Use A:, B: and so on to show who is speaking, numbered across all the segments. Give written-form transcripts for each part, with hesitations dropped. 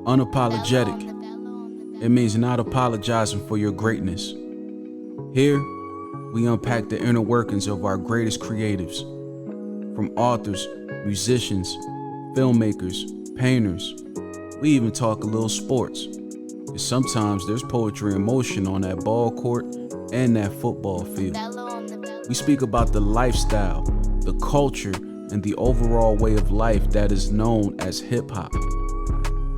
A: Unapologetic. It means not apologizing for your greatness. Here, we unpack the inner workings of our greatest creatives. From authors, musicians, filmmakers, painters. We even talk a little sports. And sometimes there's poetry in motion on that ball court and that football field. We speak about the lifestyle, the culture, and the overall way of life that is known as hip-hop.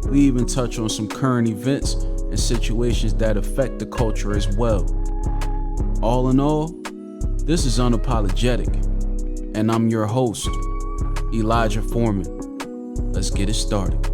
A: We even touch on some current events and situations that affect the culture as well. All in all, this is Unapologetic, and I'm your host, Elijah Foreman. Let's get it started.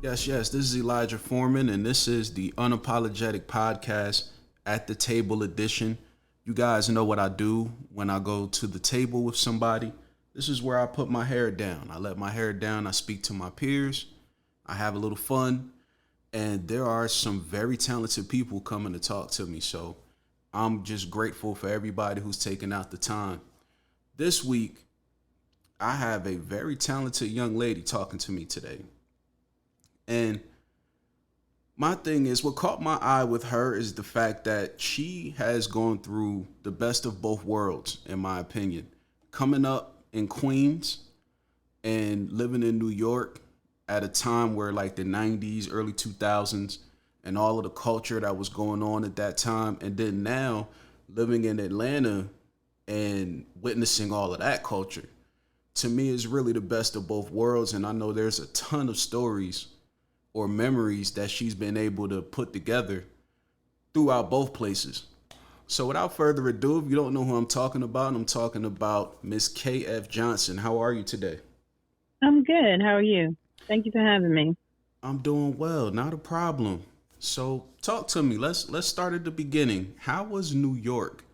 A: Yes, this is Elijah Foreman, and this is the Unapologetic Podcast at the Table edition. You guys know what I do when I go to the table with somebody. This is where I put my hair down. I let my hair down. I speak to my peers. I have a little fun. And there are some very talented people coming to talk to me. So I'm just grateful for everybody who's taken out the time. This week, I have a very talented young lady talking to me today. And my thing is, what caught my eye with her is the fact that she has gone through the best of both worlds, in my opinion. Coming up in Queens and living in New York at a time where like the 90s, early 2000s, and all of the culture that was going on at that time. And then now living in Atlanta and witnessing all of that culture. To me, is really the best of both worlds. And I know there's a ton of stories or memories that she's been able to put together throughout both places. So without further ado, if you don't know who I'm talking about Miss K.F. Johnson. How are you today?
B: I'm good. How are you? Thank you for having me.
A: I'm doing well, not a problem. So talk to me. Let's start at the beginning. How was New York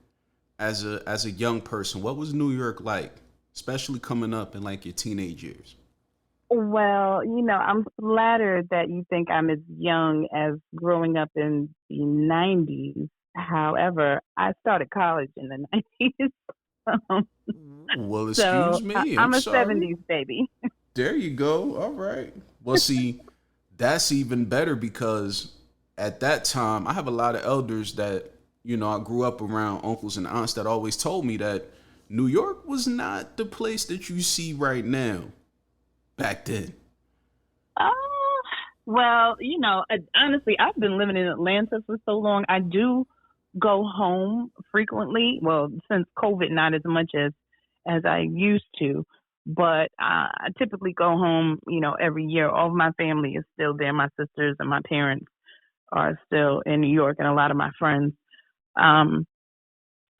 A: as a young person? What was New York like, especially coming up in like your teenage years?
B: Well, I'm flattered that you think I'm as young as growing up in the 90s. However, I started college in the 90s.
A: Well,
B: So
A: excuse me. I'm
B: I'm a
A: sorry.
B: 70s baby.
A: There you go. All right. Well, see, that's even better because at that time, I have a lot of elders that, I grew up around uncles and aunts that always told me that New York was not the place that you see right now back then.
B: Uh, well, honestly, I've been living in Atlanta for so long. I do go home frequently. Well, since COVID, not as much as I used to. But I typically go home, every year. All of my family is still there. My sisters and my parents are still in New York, and a lot of my friends. Um,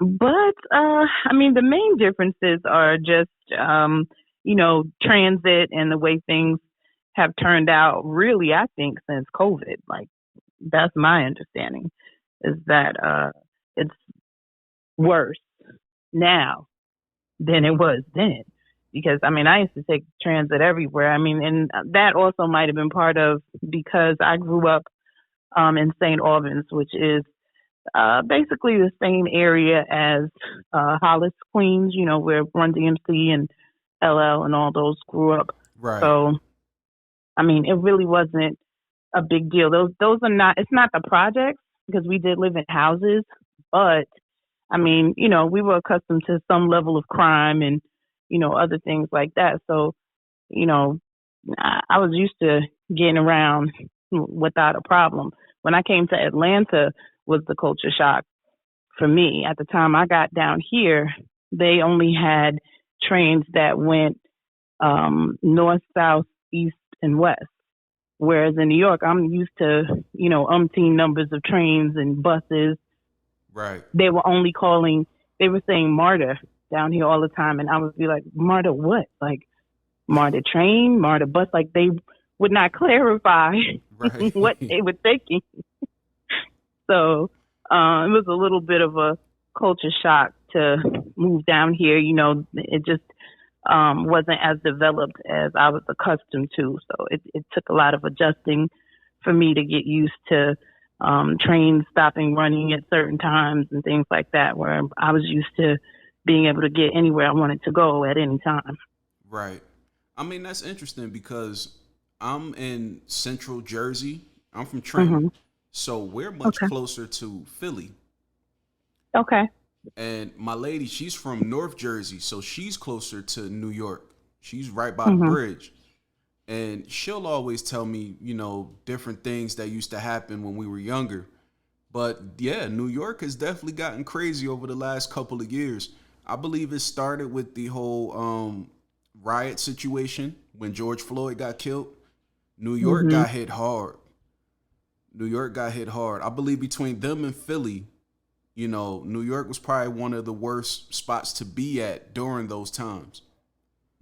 B: the main differences are just, transit and the way things have turned out. Really, I think since COVID, like that's my understanding, is that it's worse now than it was then. Because I used to take transit everywhere. And that also might have been part of because I grew up in St. Albans, which is basically the same area as Hollis, Queens. Where Run DMC and LL and all those grew up.
A: Right.
B: So it really wasn't a big deal. Those are not. It's not the projects because we did live in houses, but we were accustomed to some level of crime and other things like that. So, I was used to getting around without a problem. When I came to Atlanta was the culture shock for me. At the time I got down here, they only had trains that went north, south, east, and west. Whereas in New York, I'm used to, umpteen numbers of trains and buses.
A: Right.
B: They were saying MARTA down here all the time. And I would be like, MARTA what? Like MARTA train, MARTA bus? Like they would not clarify
A: Right.
B: what they were thinking. So it was a little bit of a culture shock to move down here. It just wasn't as developed as I was accustomed to. So it took a lot of adjusting for me to get used to trains stopping running at certain times and things like that, where I was used to being able to get anywhere I wanted to go at any time.
A: Right. I mean, that's interesting because I'm in central Jersey. I'm from Trenton.
B: Mhm.
A: So we're much
B: Okay.
A: closer to Philly.
B: Okay.
A: And my lady, she's from North Jersey. So she's closer to New York. She's right by the
B: Mhm.
A: bridge. And she'll always tell me, different things that used to happen when we were younger. But yeah, New York has definitely gotten crazy over the last couple of years. I believe it started with the whole riot situation when George Floyd got killed. New York
B: Mhm.
A: got hit hard. New York got hit hard. I believe between them and Philly, New York was probably one of the worst spots to be at during those times.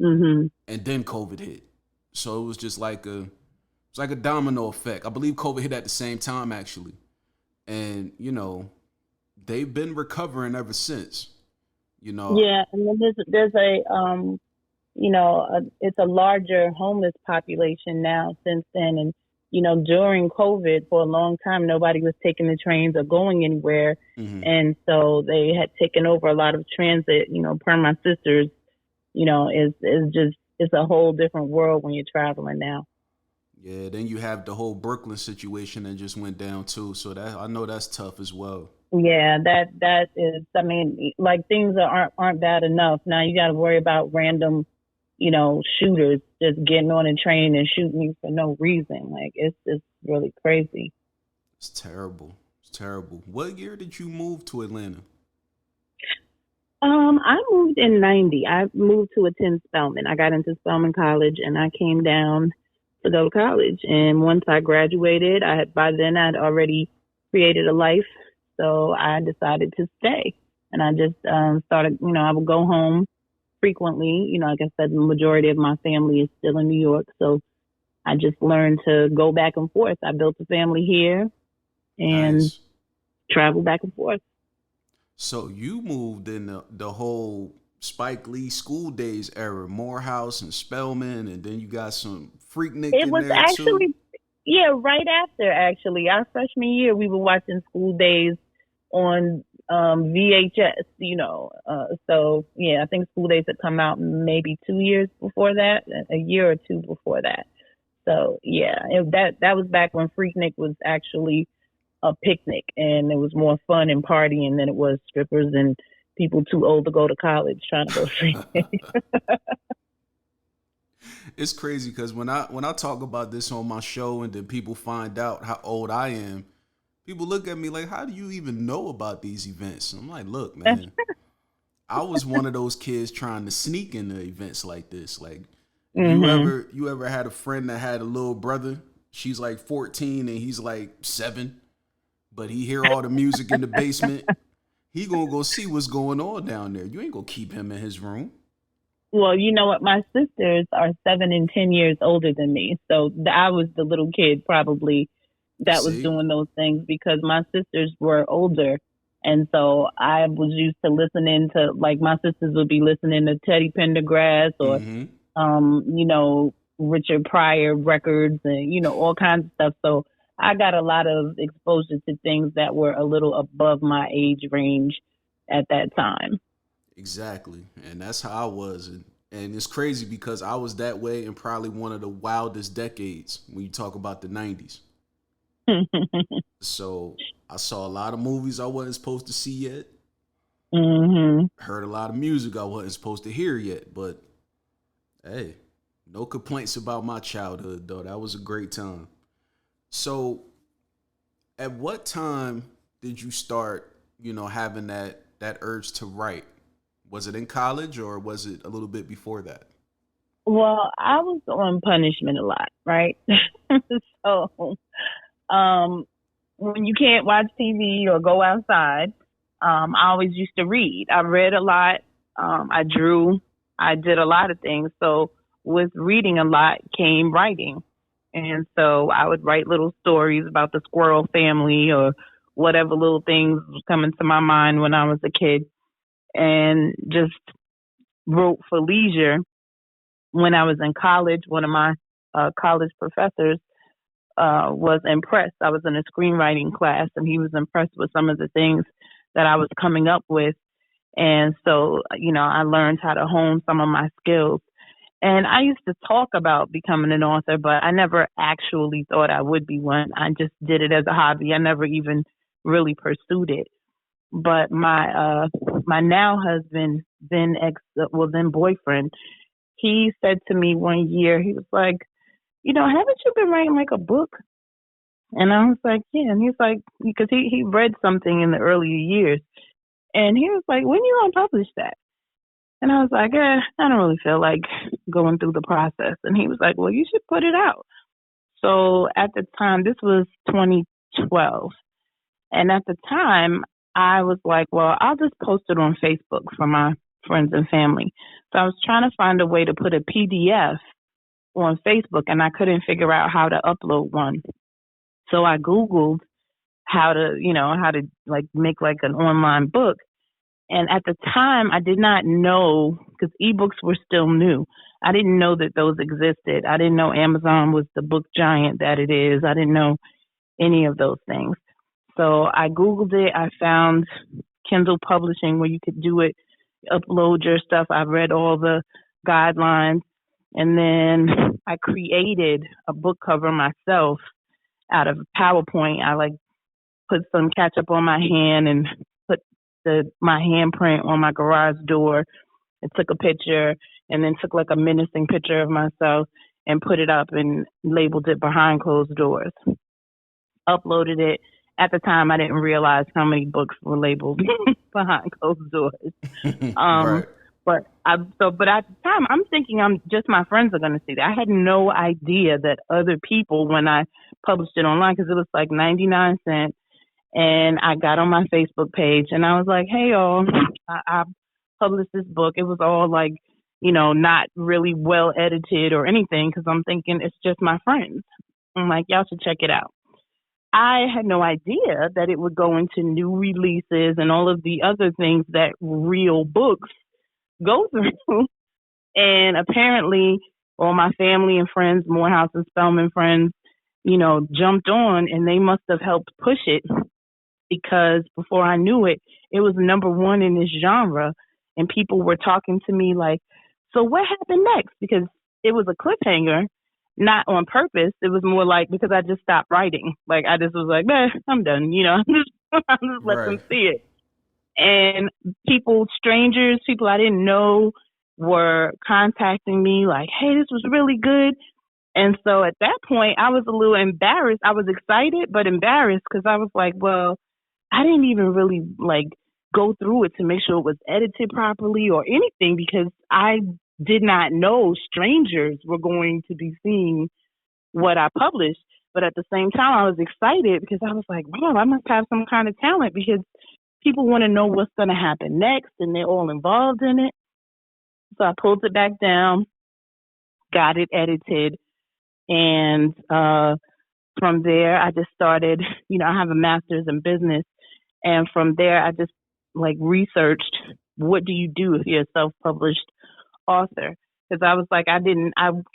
B: Mhm.
A: And then COVID hit. So it was just like a domino effect. I believe COVID hit at the same time actually. And, they've been recovering ever since. You know,
B: Yeah, and then there's a it's a larger homeless population now since then. And, during COVID, for a long time, nobody was taking the trains or going anywhere.
A: hmm
B: And so they had taken over a lot of transit, per my sisters, is just, it's a whole different world when you're traveling now.
A: yeah. Then you have the whole Brooklyn situation that just went down too. So that I know that's tough as well.
B: Yeah, that is, I mean, like things aren't bad enough. Now you got to worry about random, shooters just getting on a train and shooting you for no reason. Like it's really crazy.
A: It's terrible. It's terrible. What year did you move to Atlanta?
B: I moved in '90. I moved to attend Spelman. I got into Spelman College and I came down to go to college. And once I graduated, by then I'd already created a life, so I decided to stay. And I just started. I would go home frequently. Like I said, the majority of my family is still in New York, so I just learned to go back and forth. I built a family here and
A: Nice.
B: travel back and forth.
A: So you moved in the whole Spike Lee School Days era, Morehouse and Spelman, and then you got some Freaknik
B: It
A: in
B: was
A: there too.
B: actually, yeah, right after actually our freshman year, we were watching School Days on VHS. So yeah, I think School Days had come out maybe 2 years before that, a year or two before that. So yeah, that was back when Freaknik was actually a picnic, and it was more fun and partying than it was strippers and people too old to go to college trying to go Freaknik.
A: It's crazy because when I talk about this on my show and then people find out how old I am, people look at me like, "How do you even know about these events?" I'm like, "Look, man, I was one of those kids trying to sneak into events like this. Like, you
B: Mhm.
A: ever you ever had a friend that had a little brother? She's like 14 and he's like 7, but he hear all the music in the basement. He gonna go see what's going on down there. You ain't gonna keep him in his room.
B: Well, you know what? My sisters are 7 and 10 years older than me, so I was the little kid probably that was
A: See?
B: doing those things because my sisters were older, and so I was used to listening to, like, my sisters would be listening to Teddy Pendergrass or
A: Mm-hmm.
B: Richard Pryor records and all kinds of stuff. So I got a lot of exposure to things that were a little above my age range at that time.
A: Exactly. And that's how I was. And it's crazy because I was that way in probably one of the wildest decades when you talk about the 90s. So I saw a lot of movies I wasn't supposed to see yet.
B: Mhm.
A: Heard a lot of music I wasn't supposed to hear yet. But hey, no complaints about my childhood though. That was a great time. So at what time did you start, having that urge to write? Was it in college or was it a little bit before that?
B: Well, I was on punishment a lot, right? So, um, when you can't watch TV or go outside, I always used to read. I read a lot. I drew. I did a lot of things. So, with reading a lot came writing. And so I would write little stories about the squirrel family or whatever little things was coming to my mind when I was a kid, and just wrote for leisure. When I was in college, one of my college professors was impressed. I was in a screenwriting class, and he was impressed with some of the things that I was coming up with. And so, I learned how to hone some of my skills. And I used to talk about becoming an author, but I never actually thought I would be one. I just did it as a hobby. I never even really pursued it. But my now husband, then boyfriend, he said to me one year, he was like, haven't you been writing like a book? And I was like, yeah. And he's like, because he read something in the earlier years, and he was like, when you gonna publish that? And I was like, I don't really feel like going through the process. And he was like, well, you should put it out. So at the time, this was 2012. And at the time, I was like, well, I'll just post it on Facebook for my friends and family. So I was trying to find a way to put a PDF on Facebook, and I couldn't figure out how to upload one. So I Googled how to like make like an online book. And at the time, I did not know, because ebooks were still new. I didn't know that those existed. I didn't know Amazon was the book giant that it is. I didn't know any of those things. So I Googled it. I found Kindle publishing where you could do it, upload your stuff. I read all the guidelines. And then I created a book cover myself out of PowerPoint. I like put some ketchup on my hand and put my handprint on my garage door and took a picture, and then took like a menacing picture of myself and put it up and labeled it Behind Closed Doors. Uploaded it. At the time, I didn't realize how many books were labeled Behind Closed Doors. Um,
A: Right.
B: but at the time, I'm thinking I'm just my friends are going to see that. I had no idea that other people, when I published it online, because it was like 99 cents, and I got on my Facebook page and I was like, hey, y'all, I published this book. It was all like, not really well edited or anything, because I'm thinking it's just my friends. I'm like, y'all should check it out. I had no idea that it would go into new releases and all of the other things that real books go through. And apparently, all my family and friends, Morehouse and Spelman friends, jumped on, and they must have helped push it, because before I knew it, it was number one in this genre. And people were talking to me like, so what happened next? Because it was a cliffhanger, not on purpose. It was more like because I just stopped writing. Like I just was like, I'm done. I just let them
A: Right.
B: see it. And strangers, people I didn't know were contacting me like, hey, this was really good. And so at that point, I was a little embarrassed. I was excited, but embarrassed, because I was like, well, I didn't even really like go through it to make sure it was edited properly or anything, because I did not know strangers were going to be seeing what I published. But at the same time, I was excited because I was like, wow, I must have some kind of talent, because people want to know what's going to happen next and they're all involved in it. So I pulled it back down, got it edited, and from there, I just started, I have a master's in business. And from there, I just like researched, what do you do if you're a self-published author? Because I was like, I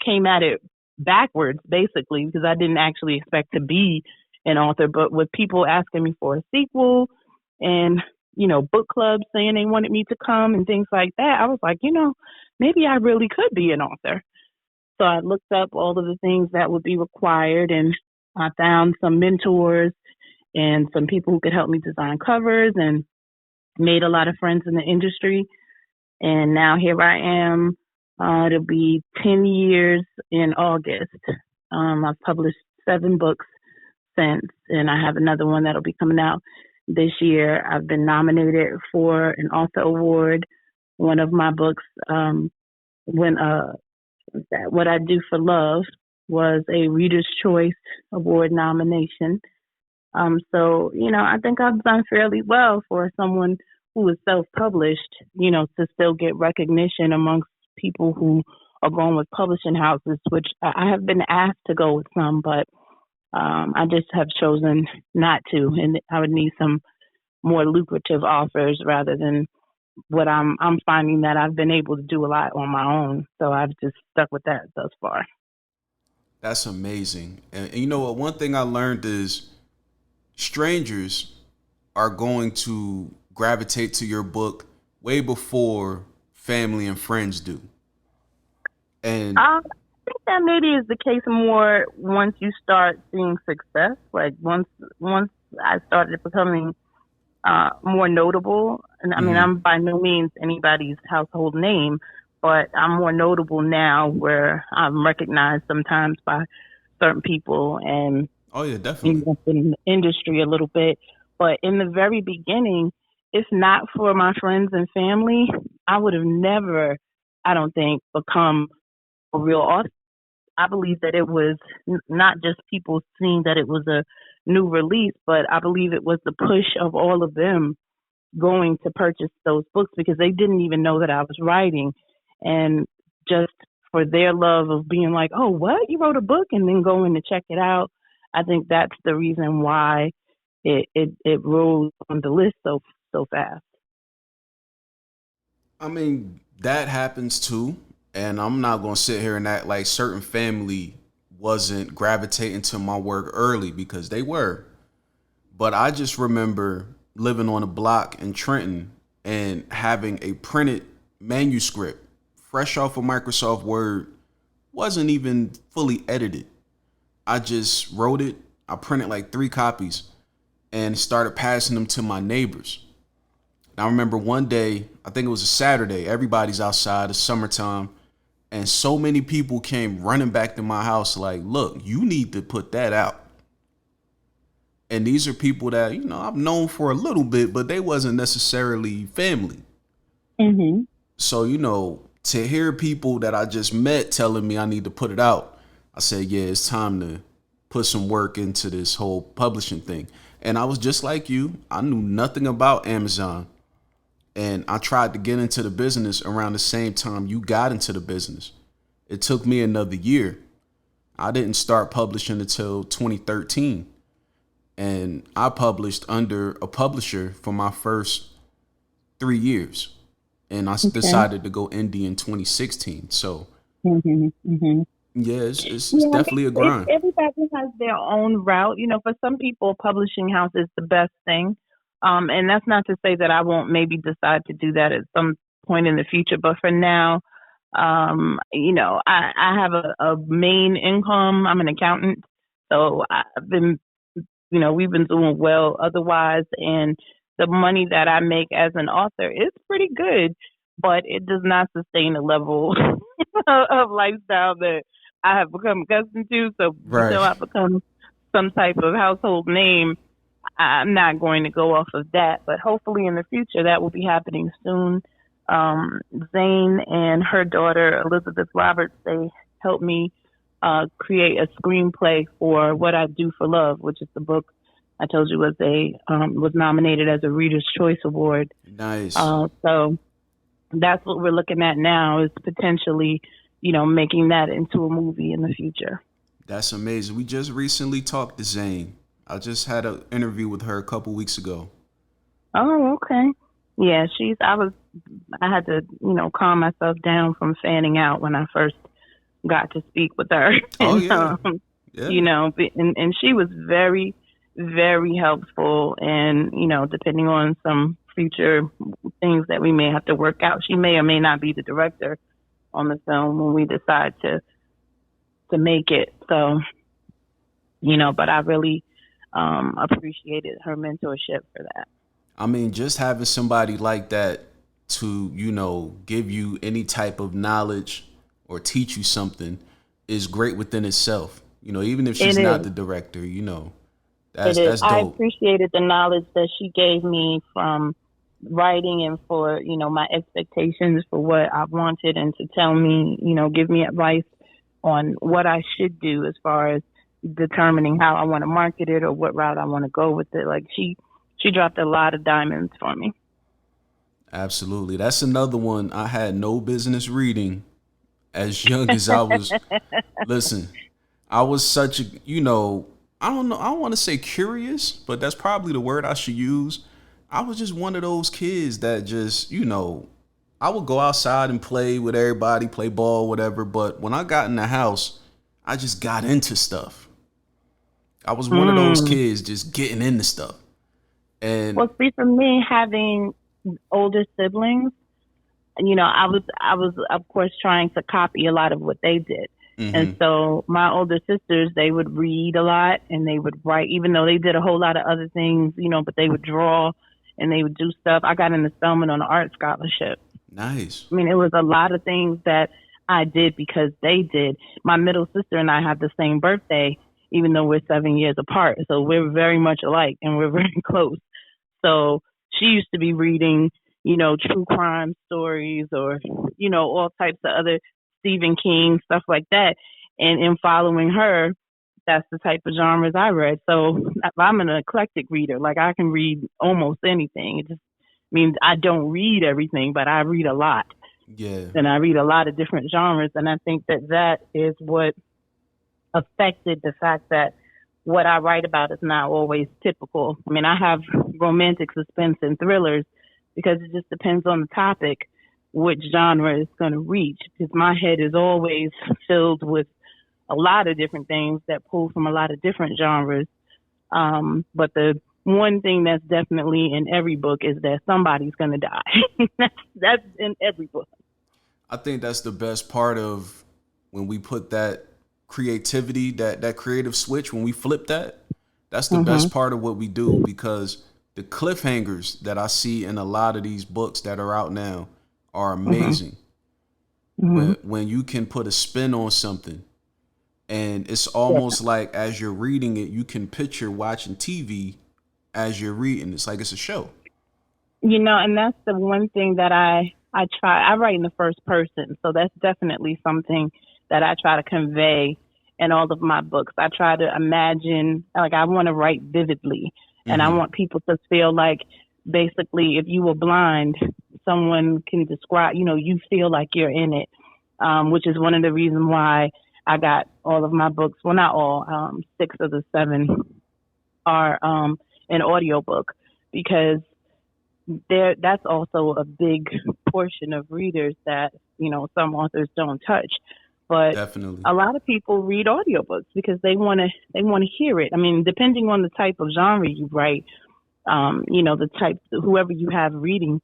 B: came at it backwards, basically, because I didn't actually expect to be an author. But with people asking me for a sequel and, book clubs saying they wanted me to come and things like that, I was like, maybe I really could be an author. So I looked up all of the things that would be required, and I found some mentors and some people who could help me design covers, and made a lot of friends in the industry. And now here I am. It'll be 10 years in August. I've published 7 books since, and I have another one that'll be coming out this year. I've been nominated for an author award. One of my books, when What I Do for Love, was a Reader's Choice Award nomination. So, I think I've done fairly well for someone who is self-published, to still get recognition amongst people who are going with publishing houses, which I have been asked to go with some, but I just have chosen not to. And I would need some more lucrative offers rather than what I'm finding that I've been able to do a lot on my own. So I've just stuck with that thus far.
A: That's amazing. And you know what? One thing I learned is strangers are going to gravitate to your book way before family and friends do. And
B: I think that maybe is the case more once you start seeing success. Like once I started becoming more notable, and I mean
A: mhm.
B: I'm by no means anybody's household name, but I'm more notable now where I'm recognized sometimes by certain people and
A: Oh yeah, definitely.
B: in the industry a little bit. But in the very beginning, if not for my friends and family, I would have never, I don't think, become a real author. I believe that it was not just people seeing that it was a new release, but I believe it was the push of all of them going to purchase those books because they didn't even know that I was writing. And just for their love of being like, oh, what? You wrote a book and then going to check it out. I think that's the reason why it rose on the list so fast.
A: I mean, that happens too. And I'm not gonna sit here and act like certain family wasn't gravitating to my work early because they were. But I just remember living on a block in Trenton and having a printed manuscript fresh off of Microsoft Word, wasn't even fully edited. I just wrote it, I printed like 3 copies and started passing them to my neighbors. And I remember one day, I think it was a Saturday, everybody's outside, it's summertime, and so many people came running back to my house like, look, you need to put that out. And these are people that, I've known for a little bit, but they wasn't necessarily family.
B: Hmm.
A: So, to hear people that I just met telling me I need to put it out, I said, yeah, it's time to put some work into this whole publishing thing. And I was just like you. I knew nothing about Amazon. And I tried to get into the business around the same time you got into the business. It took me another year. I didn't start publishing until 2013. And I published under a publisher for my first 3 years. And I
B: Okay.
A: decided to go indie in 2016. So,
B: Hmm. Hmm.
A: yeah, it's
B: Yeah, I
A: definitely
B: mean,
A: a grind.
B: everybody has their own route. You know, for some people, publishing house is the best thing. And that's not to say that I won't maybe decide to do that at some point in the future. But for now, I have a main income. I'm an accountant, so I've been, we've been doing well otherwise, and the money that I make as an author is pretty good, but it does not sustain the level of lifestyle that I have become accustomed to. So until
A: Right.
B: I become some type of household name, I'm not going to go off of that. But hopefully in the future, that will be happening soon. Zane and her daughter Elizabeth Roberts, they helped me create a screenplay for What I Do for Love, which is the book I told you was nominated as a Reader's Choice Award.
A: Nice.
B: So that's what we're looking at now is potentially, making that into a movie in the future.
A: That's amazing. We just recently talked to Zane. I just had an interview with her a couple weeks ago.
B: Oh, okay. Yeah, I had to, calm myself down from fanning out when I first got to speak with her.
A: Oh
B: And,
A: yeah. Yeah.
B: and she was very, very helpful. And, depending on some future things that we may have to work out, she may or may not be the director on the film when we decide to make it. So, but I really appreciated her mentorship for that.
A: I mean, just having somebody like that to, give you any type of knowledge or teach you something is great within itself. Even if
B: It
A: she's not
B: is.
A: the director,
B: It
A: that's
B: is.
A: that's
B: I
A: dope.
B: appreciated the knowledge that she gave me from writing and for, my expectations for what I wanted and to tell me, give me advice on what I should do as far as determining how I want to market it or what route I want to go with it. Like she dropped a lot of diamonds for me.
A: Absolutely. That's another one I had no business reading as young as I was. Listen, I was such a, I don't know, I don't want to say curious, but that's probably the word I should use. I was just one of those kids that just, I would go outside and play with everybody, play ball, whatever. But when I got in the house, I just got into stuff. I was one of those
B: Mm.
A: kids just getting into stuff. And
B: Well, see, for me, having older siblings, and I was of course trying to copy a lot of what they did. And
A: Mm-hmm.
B: so my older sisters, they would read a lot and they would write, even though they did a whole lot of other things, but they would draw and they would do stuff. I got into Spelman on an art scholarship.
A: Nice.
B: I mean, it was a lot of things that I did because they did. My middle sister and I have the same birthday, even though we're 7 years apart. So we're very much alike and we're very close. So she used to be reading, true crime stories or, all types of other Stephen King, stuff like that. And in following her, that's the type of genres I read. So I'm an eclectic reader. Like I can read almost anything. It just means I don't read everything, but I read a lot.
A: Yeah.
B: And I read a lot of different genres. And I think that that is what affected the fact that what I write about is not always typical. I mean, I have romantic suspense and thrillers because it just depends on the topic which genre it's going to reach. Because my head is always filled with a lot of different things that pull from a lot of different genres. But the one thing that's definitely in every book is that somebody's going to die. That's in every book.
A: I think that's the best part of when we put that creativity, that creative switch, when we flip that, that's the
B: Hmm.
A: best part of what we do because the cliffhangers that I see in a lot of these books that are out now are
B: Hmm.
A: amazing.
B: Hmm.
A: When you can put a spin on something and it's
B: Yeah.
A: almost like as you're reading it, you can picture watching TV as you're reading. It's like it's a show.
B: And that's the one thing that I try. I write in the first person, so that's definitely something that I try to convey in all of my books. I try to imagine, like I want to write vividly, and I
A: Hmm.
B: want people to feel like basically, if you were blind, someone can describe. You feel like you're in it, which is one of the reasons why I got all of my books. Well, not all. Six of the seven are an audiobook because that's also a big portion of readers that some authors don't touch, but
A: Definitely.
B: a lot of people read audiobooks because they want to hear it. I mean, depending on the type of genre you write, the type, whoever you have reading,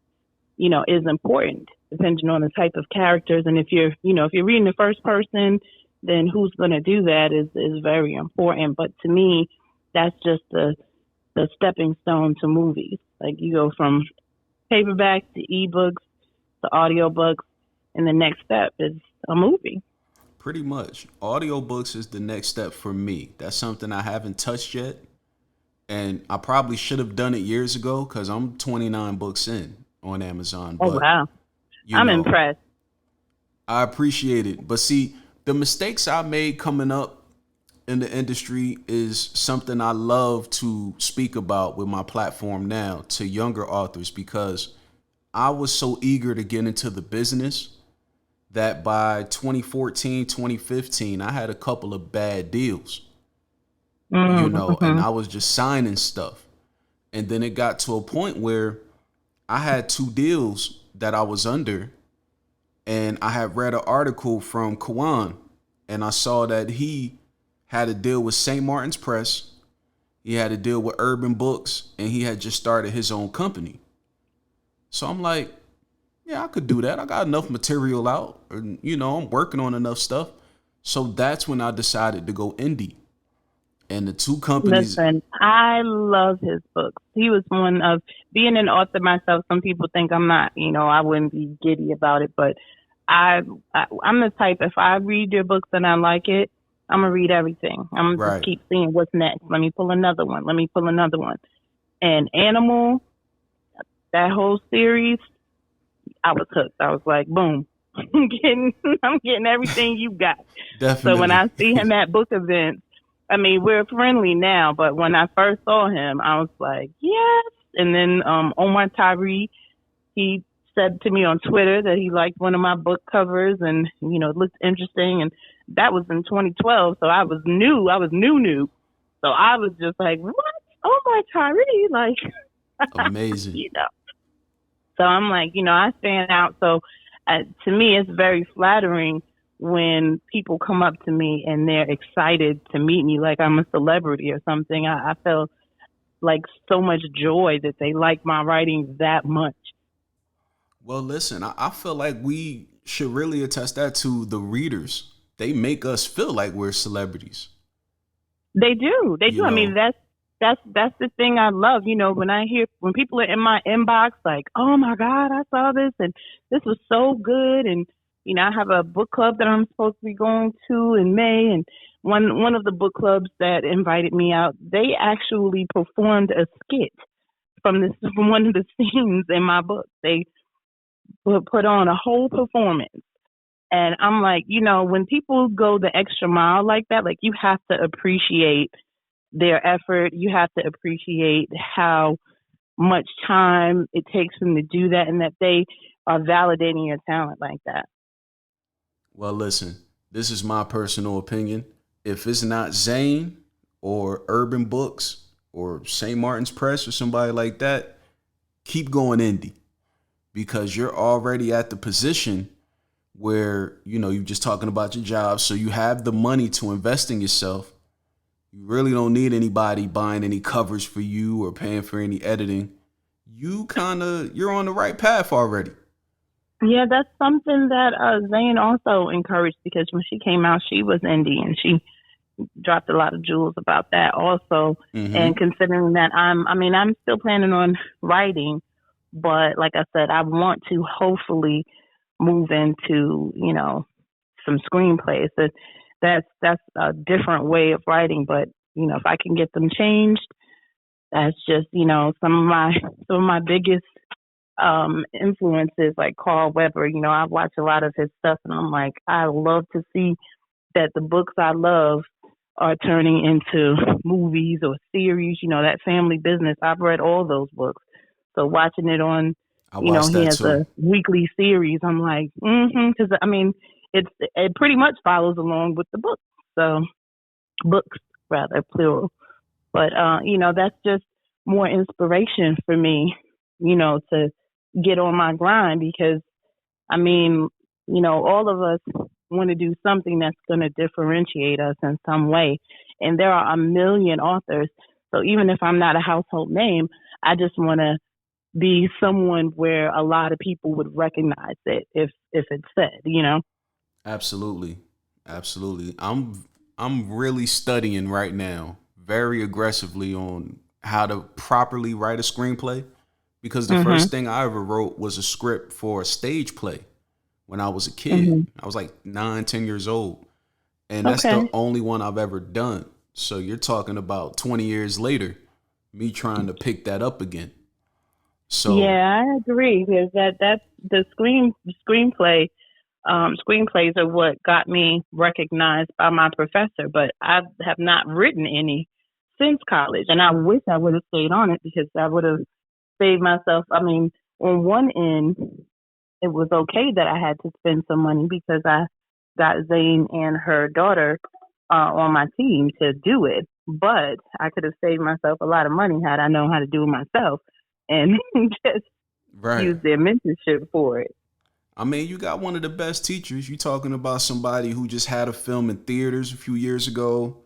B: is important depending on the type of characters. And if you're reading the first person, then who's going to do that is very important. But to me, that's just the stepping stone to movies. Like you go from paperback to ebooks to audiobooks, and the next step is a movie.
A: Pretty much. Audiobooks is the next step for me. That's something I haven't touched yet. And I probably should have done it years ago because I'm 29 books in on Amazon.
B: Oh
A: But,
B: wow,
A: you
B: I'm
A: know,
B: impressed.
A: I appreciate it. But see, the mistakes I made coming up in the industry is something I love to speak about with my platform now to younger authors because I was so eager to get into the business that by 2014, 2015, I had a couple of bad deals, and
B: Mm-hmm.
A: I was just signing stuff. And then it got to a point where I had two deals that I was under, and I had read an article from Kawan, and I saw that he had a deal with St. Martin's Press, he had a deal with Urban Books, and he had just started his own company. So I'm like, yeah, I could do that. I got enough material out, and I'm working on enough stuff. So that's when I decided to go indie. And the two companies,
B: Listen, I love his books. He was one of being an author myself. Some people think I'm not, I wouldn't be giddy about it, but I'm the type. If I read your books and I like it, I'm gonna read everything. I'm gonna just
A: right?
B: keep seeing what's next. Let me pull another one. Let me pull another one. And Animal, that whole series, I was hooked. I was like, boom, I'm getting everything you got. So when
A: Definitely.
B: I see him at book events, I mean, we're friendly now, but when I first saw him, I was like, yes. And then Omar Tyree, he said to me on Twitter that he liked one of my book covers and, it looked interesting. And that was in 2012. So I was new. I was new. So I was just like, what? Omar Tyree? Like,
A: Amazing.
B: you know. So I'm like, I stand out. So to me, it's very flattering when people come up to me and they're excited to meet me, like I'm a celebrity or something. I feel like so much joy that they like my writing that much.
A: Well, listen, I feel like we should really attest that to the readers. They make us feel like we're celebrities.
B: They do. They
A: You
B: do. I mean,
A: know,
B: that's the thing I love. You know, when people are in my inbox, like, oh my God, I saw this and this was so good, and you know, I have a book club that I'm supposed to be going to in May, and one of the book clubs that invited me out, they actually performed a skit from one of the scenes in my book. They put on a whole performance. And I'm like, you know, when people go the extra mile like that, like you have to appreciate their effort. You have to appreciate how much time it takes them to do that, and that they are validating your talent like that.
A: well, listen, this is my personal opinion. If it's not Zane or Urban Books or St. Martin's Press or somebody like that, keep going indie because you're already at the position where, you know, you're just talking about your job. So you have the money to invest in yourself. You really don't need anybody buying any covers for you or paying for any editing. You're on the right path already.
B: Yeah, that's something that Zane also encouraged, because when she came out, she was indie and she dropped a lot of jewels about that also. And
A: Hmm.
B: considering that I'm still planning on writing, but like I said, I want to hopefully move into, you know, some screenplays. That's a different way of writing, but you know, if I can get them changed, that's just, you know, some of my biggest influences, like Carl Weber. You know, I watch a lot of his stuff, and I'm like, I love to see that the books I love are turning into movies or series. You know, that family business. I've read all those books. So watching it on,
A: I
B: you know,
A: watched
B: he
A: that
B: has
A: too.
B: a weekly series. I'm like, because I mean, it pretty much follows along with the book. So books rather plural. But you know, that's just more inspiration for me, you know, to get on my grind, because I mean, you know, all of us want to do something that's going to differentiate us in some way. And there are a million authors. So even if I'm not a household name, I just want to be someone where a lot of people would recognize it if it's said, you know?
A: Absolutely. Absolutely. I'm really studying right now, very aggressively on how to properly write a screenplay because the
B: Mhm.
A: first thing I ever wrote was a script for a stage play when I was a kid.
B: Mhm.
A: I was like 9, 10 years old. And that's the
B: Okay.
A: only one I've ever done. So you're talking about 20 years later, me trying to pick that up again. So,
B: Yeah, I agree, because that's the screenplay. Screenplays are what got me recognized by my professor, but I have not written any since college, and I wish I would have stayed on it, because I would have saved myself. I mean, on one end, it was okay that I had to spend some money because I got Zane and her daughter on my team to do it, but I could have saved myself a lot of money had I known how to do it myself and just
A: right.
B: use their mentorship for it.
A: I mean, you got one of the best teachers. You talking about somebody who just had a film in theaters a few years ago.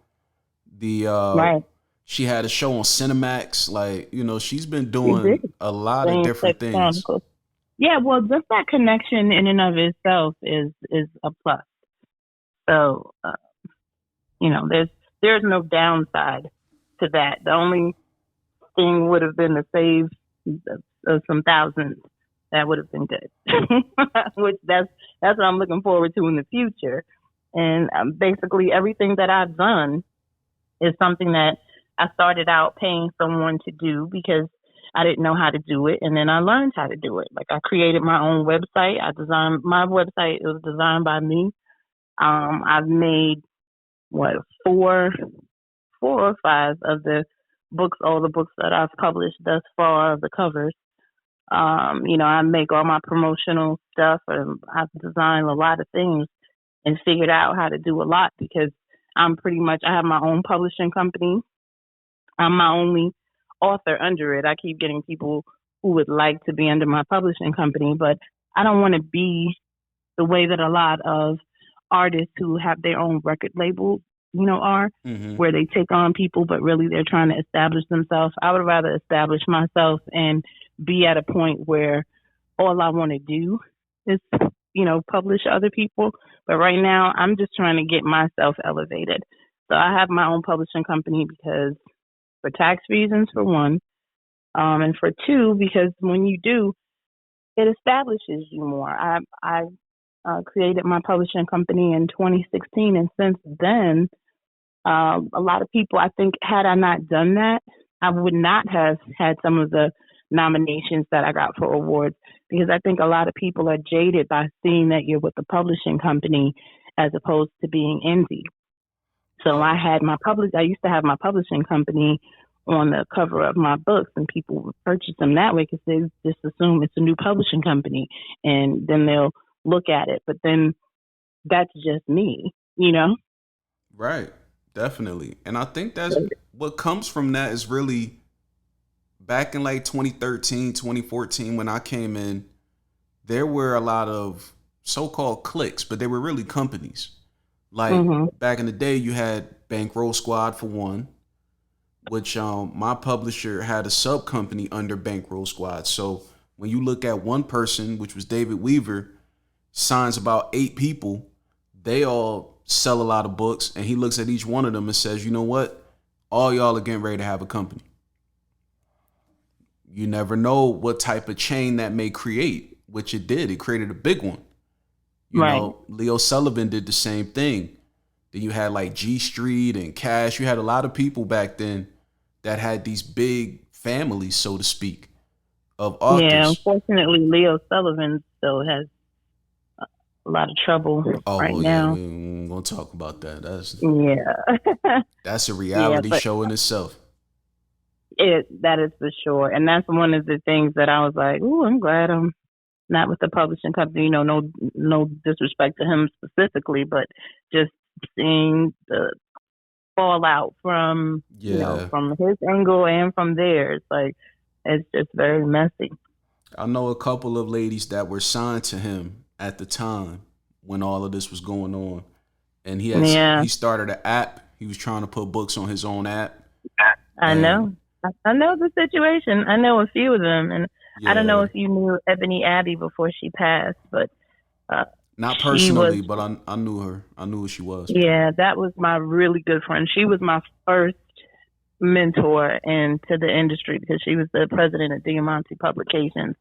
A: The
B: Right.
A: She had a show on Cinemax. Like, you know, she's been
B: She did.
A: doing a lot of
B: Same
A: different
B: Sex
A: things.
B: Chronicles. Yeah, well, just that connection in and of itself is a plus. So, you know, there's no downside to that. The only thing would have been to save some thousands. That would have been good. Which that's what I'm looking forward to in the future. And basically everything that I've done is something that I started out paying someone to do because I didn't know how to do it, and then I learned how to do it. Like I created my own website. I designed my website. It was designed by me. I've made what four or five of the books, all the books that I've published thus far, the covers. You know, I make all my promotional stuff, and I've designed a lot of things and figured out how to do a lot because I have my own publishing company. I'm my only author under it. I keep getting people who would like to be under my publishing company, but I don't want to be the way that a lot of artists who have their own record label, you know, are,
A: Hmm.
B: where they take on people, but really they're trying to establish themselves. I would rather establish myself and be at a point where all I want to do is, publish other people. But right now, I'm just trying to get myself elevated. So I have my own publishing company because for tax reasons, for one, and for two, because when you do, it establishes you more. I created my publishing company in 2016, and since then, a lot of people, I think, had I not done that, I would not have had some of the nominations that I got for awards because I think a lot of people are jaded by seeing that you're with a publishing company as opposed to being indie. So
A: Yeah.
B: I used to have my publishing company on the cover of my books, and people would purchase them that way because they just assume it's a new publishing company, and then they'll look at it. But then that's just me, you know.
A: Right. Definitely. And I think that's what comes from that is really back in like 2013, 2014 when I came in, there were a lot of so-called cliques, but they were really companies. Like
B: Mhm.
A: back in the day, you had Bankroll Squad for one, which my publisher had a sub company under Bankroll Squad. So when you look at one person, which was David Weaver, signs about 8 people, they all sell a lot of books, and he looks at each one of them and says, you know what? All y'all are getting ready to have a company. You never know what type of chain that may create, which it did. It created a big one. You
B: Right.
A: know, Leo Sullivan did the same thing. Then you had like G Street and Cash. You had a lot of people back then that had these big families, so to speak, of
B: Yeah,
A: authors.
B: unfortunately, Leo Sullivan still has a lot of trouble
A: Oh
B: right
A: well, yeah,
B: now.
A: we ain't gonna talk about that.
B: Yeah.
A: That's a
B: Yeah,
A: reality
B: but
A: show in itself.
B: that is for sure. And that's one of the things that I was like, "Ooh, I'm glad I'm not with the publishing company." No disrespect to him specifically, but just seeing the fallout from,
A: Yeah,
B: from his angle and from theirs, like it's just very messy.
A: I know a couple of ladies that were signed to him at the time when all of this was going on, and
B: Yeah,
A: he started an app. He was trying to put books on his own app,
B: I
A: and
B: know. I know the situation. I know a few of them, and I don't know
A: yeah,
B: if you knew Ebony Abbey before she passed, but uh,
A: not
B: she was,
A: personally, but I knew her. I knew who she was.
B: yeah, that was my really good friend. She was my first mentor into the industry because she was the president of Diamante Publications.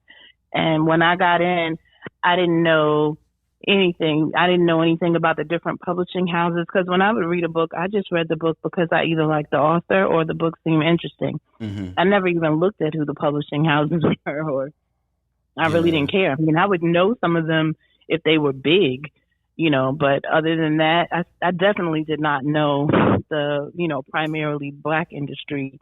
B: And when I got in, I didn't know anything. I didn't know anything about the different publishing houses because when I would read a book, I just read the book because I either liked the author or the book seemed interesting.
A: Hmm.
B: I never even looked at who the publishing houses were, or I really
A: Yeah,
B: didn't care. I mean, I would know some of them if they were big, but other than that, I definitely did not know the, primarily black industry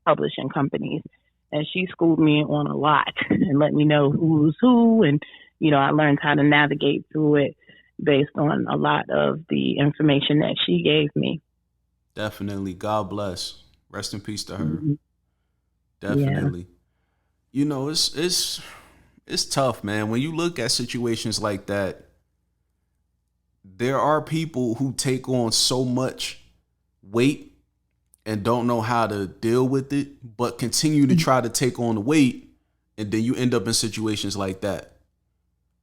B: publishing companies. And she schooled me on a lot and let me know who's who. And, I learned how to navigate through it based on a lot of the information that she gave me.
A: definitely. God bless. Rest in peace to her.
B: Mhm. Yeah.
A: Definitely. You know, it's tough, man. When you look at situations like that, there are people who take on so much weight and don't know how to deal with it, but continue to try to take on the weight, and then you end up in situations like that.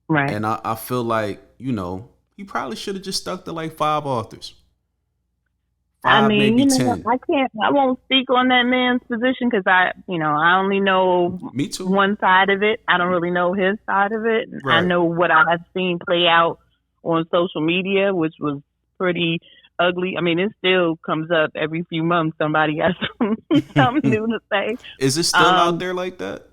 B: Right.
A: And I feel like, he probably should have just stuck to like 5 authors.
B: I
A: Five,
B: mean,
A: maybe 10.
B: I won't speak on that man's position because I only know
A: Me too.
B: one side of it. I don't really know his side of it. I
A: Right.
B: know what I have seen play out on social media, which was pretty ugly. I mean, it still comes up every few months. Somebody has something new to say.
A: Is it still out
B: Um,
A: there like that?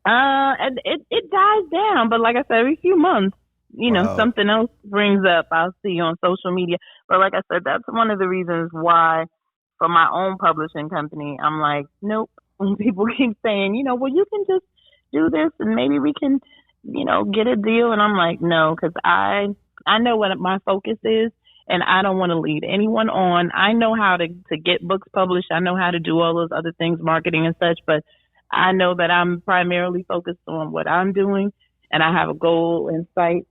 B: and it dies down, but like I said, every few months,
A: Wow.
B: something else brings up. I'll see on social media. But like I said, that's one of the reasons why, for my own publishing company, I'm like, nope. When people keep saying, well, you can just do this, and maybe we can, get a deal, and I'm like, no, because I know what my focus is. And I don't want to lead anyone on. I know how to get books published. I know how to do all those other things, marketing and such, but I know that I'm primarily focused on what I'm doing and I have a goal in sight.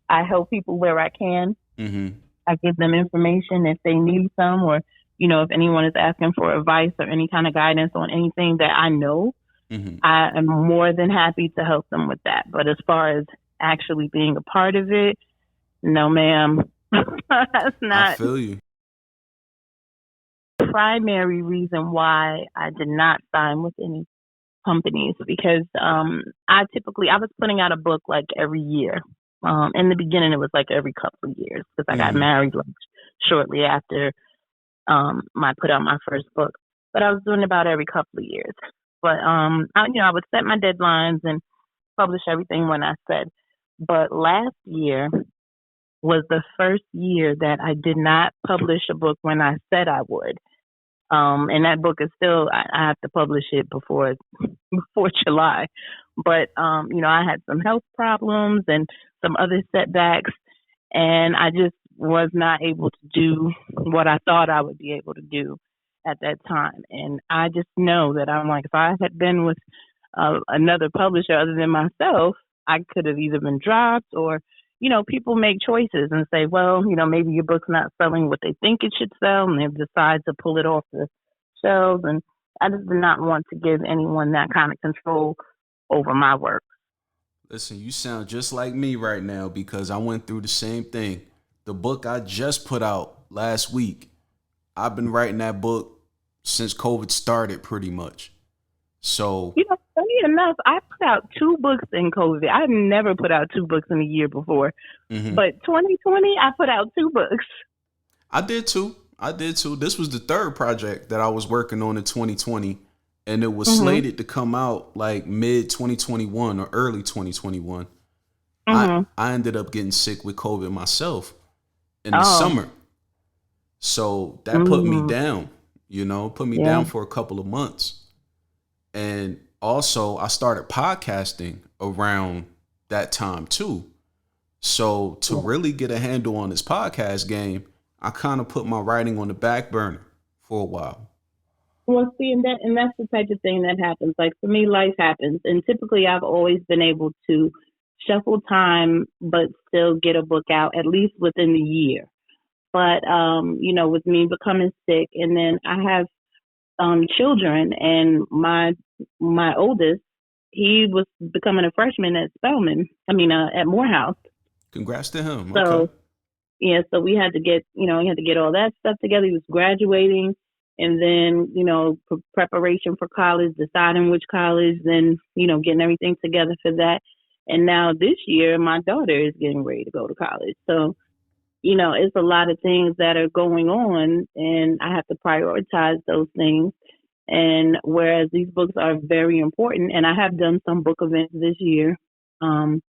B: I help people where I can.
A: Hmm.
B: I give them information if they need some or, if anyone is asking for advice or any kind of guidance on anything that I know.
A: Hmm.
B: I am more than happy to help them with that. But as far as actually being a part of it, no, ma'am. That's
A: I
B: not
A: feel you.
B: the primary reason why I did not sign with any companies because I was putting out a book like every year. In the beginning, it was like every couple of years because I got
A: Hmm.
B: married like shortly after I put out my first book. But I was doing about every couple of years. But I would set my deadlines and publish everything when I said. But last year was the first year that I did not publish a book when I said I would. And that book is still I have to publish it before July. But I had some health problems and some other setbacks, and I just was not able to do what I thought I would be able to do at that time. And I just know that I'm like, if I had been with another publisher other than myself, I could have either been dropped or, people make choices and say, well, maybe your book's not selling what they think it should sell, and they decide to pull it off the shelves. And I just did not want to give anyone that kind of control over my work.
A: Listen, you sound just like me right now because I went through the same thing. The book I just put out last week, I've been writing that book since COVID started pretty much. So,
B: Funny enough, I put out two books in COVID. I've never put out two books in a year before.
A: mhm.
B: But 2020, I put out two books.
A: I did too. I did too. This was the third project that I was working on in 2020, and it was
B: Mhm.
A: slated to come out like mid 2021 or early 2021. I
B: Mhm.
A: I ended up getting sick with COVID myself in the
B: Oh.
A: summer. So that put me
B: Mm.
A: down, put me
B: Yeah.
A: down for a couple of months. And also I started podcasting around that time too. So to
B: Yeah.
A: really get a handle on this podcast game, I kind of put my writing on the back burner for a while.
B: Well, see, and that's the type of thing that happens. Like for me, life happens, and typically, I've always been able to shuffle time, but still get a book out at least within the year. But with me becoming sick, and then I have children, and my oldest, he was becoming a freshman at Spelman. I mean, at Morehouse.
A: Congrats to him. Okay.
B: So yeah, so we had to get all that stuff together. He was graduating, and then preparation for college, deciding which college, then getting everything together for that. And now this year, my daughter is getting ready to go to college. So it's a lot of things that are going on, and I have to prioritize those things. And whereas these books are very important, and I have done some book events this year, um,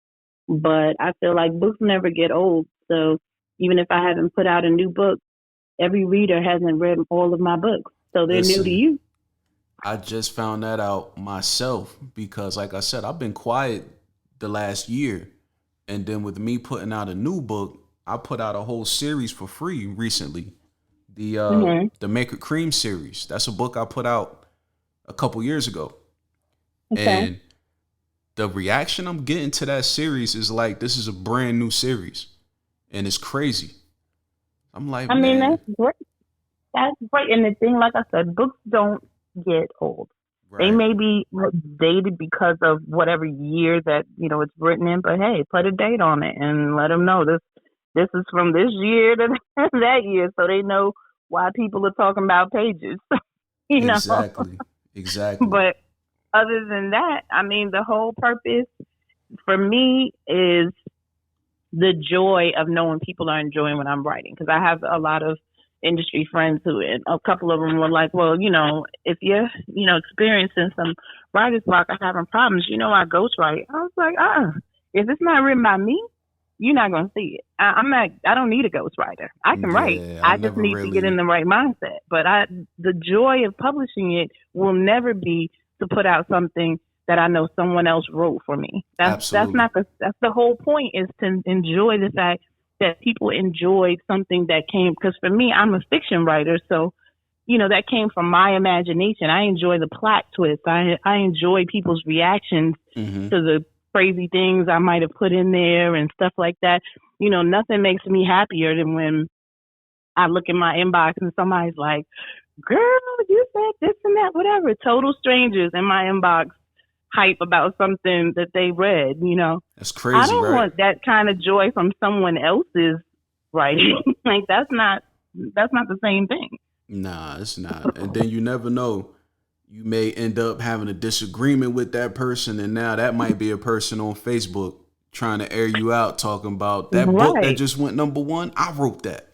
B: but I feel like books never get old. So even if I haven't put out a new book, every reader hasn't read all of my books. So they're new to
A: Listen,
B: you.
A: I just found that out myself because, like I said, I've been quiet the last year. And then with me putting out a new book, I put out a whole series for free recently.
B: Hmm.
A: The Maker Cream series. That's a book I put out a couple years ago.
B: Okay.
A: And the reaction I'm getting to that series is like this is a brand new series. And it's crazy. I'm like,
B: I mean,
A: man,
B: that's great. That's great. And the thing, like I said, books don't get old. They
A: right.
B: may be dated because of whatever year that it's written in, but hey, put a date on it and let them know this is from this year to that year, so they know why people are talking about pages. you know.
A: Exactly. Exactly.
B: But other than that, I mean, the whole purpose for me is the joy of knowing people are enjoying what I'm writing. Because I have a lot of industry friends who, and a couple of them were like, well, if you're, experiencing some writer's block or having problems, I ghostwrite. I was like, if it's not written by me, you're not going to see it. I'm not, I don't need a ghostwriter. I can write.
A: Yeah, I
B: I just
A: never
B: need to get
A: really
B: in the right mindset. But the joy of publishing it will never be to put out something that I know someone else wrote for me. That's
A: absolutely.
B: not that's the whole point, is to enjoy the fact that people enjoyed something that came, because for me, I'm a fiction writer, so that came from my imagination. I enjoy the plot twist. I enjoy people's reactions
A: Hmm.
B: to the crazy things I might have put in there and stuff like that. Nothing makes me happier than when I look in my inbox and somebody's like, "Girl, you said this and that, whatever." Total strangers in my inbox hype about something that they read.
A: That's
B: I
A: crazy,
B: don't
A: right?
B: want that kind of joy from someone else's writing. Like that's not the same thing.
A: Nah, it's not. And then you never know. You may end up having a disagreement with that person, and now that might be a person on Facebook trying to air you out, talking about that book that
B: Right.
A: just went number one. I wrote that.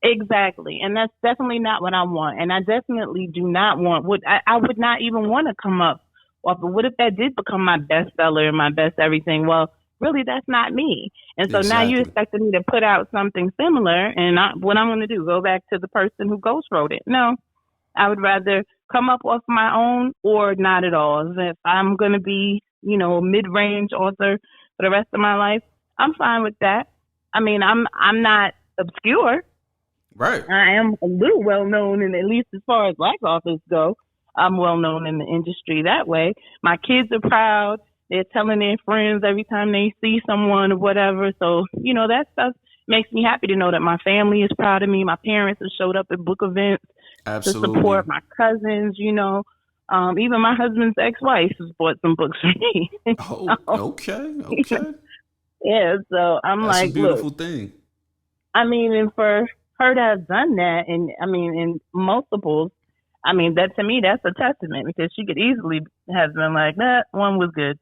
B: Exactly. And that's definitely not what I want. And I definitely do not want what I would not even want to come up off of what if that did become my bestseller and my best everything? Well, really that's not me. And so now you
A: Exactly.
B: expected me to put out something similar and what I'm gonna do, go back to the person who ghost wrote it. No. I would rather come up off my own or not at all. If I'm gonna be, a mid range author for the rest of my life, I'm fine with that. I mean, I'm not obscure.
A: Right.
B: I am a little well known, and at least as far as black authors go, I'm well known in the industry that way. My kids are proud. They're telling their friends every time they see someone or whatever. So, that stuff makes me happy to know that my family is proud of me. My parents have showed up at book events to
A: Absolutely.
B: support my cousins, even my husband's ex-wife has bought some books for me.
A: Oh,
B: So,
A: okay. Okay.
B: yeah, so I'm
A: That's a
B: like, look,
A: beautiful thing.
B: I mean, and for her to have done that, and I mean, in multiples, I mean, that to me, that's a testament because she could easily have been like, that one was good.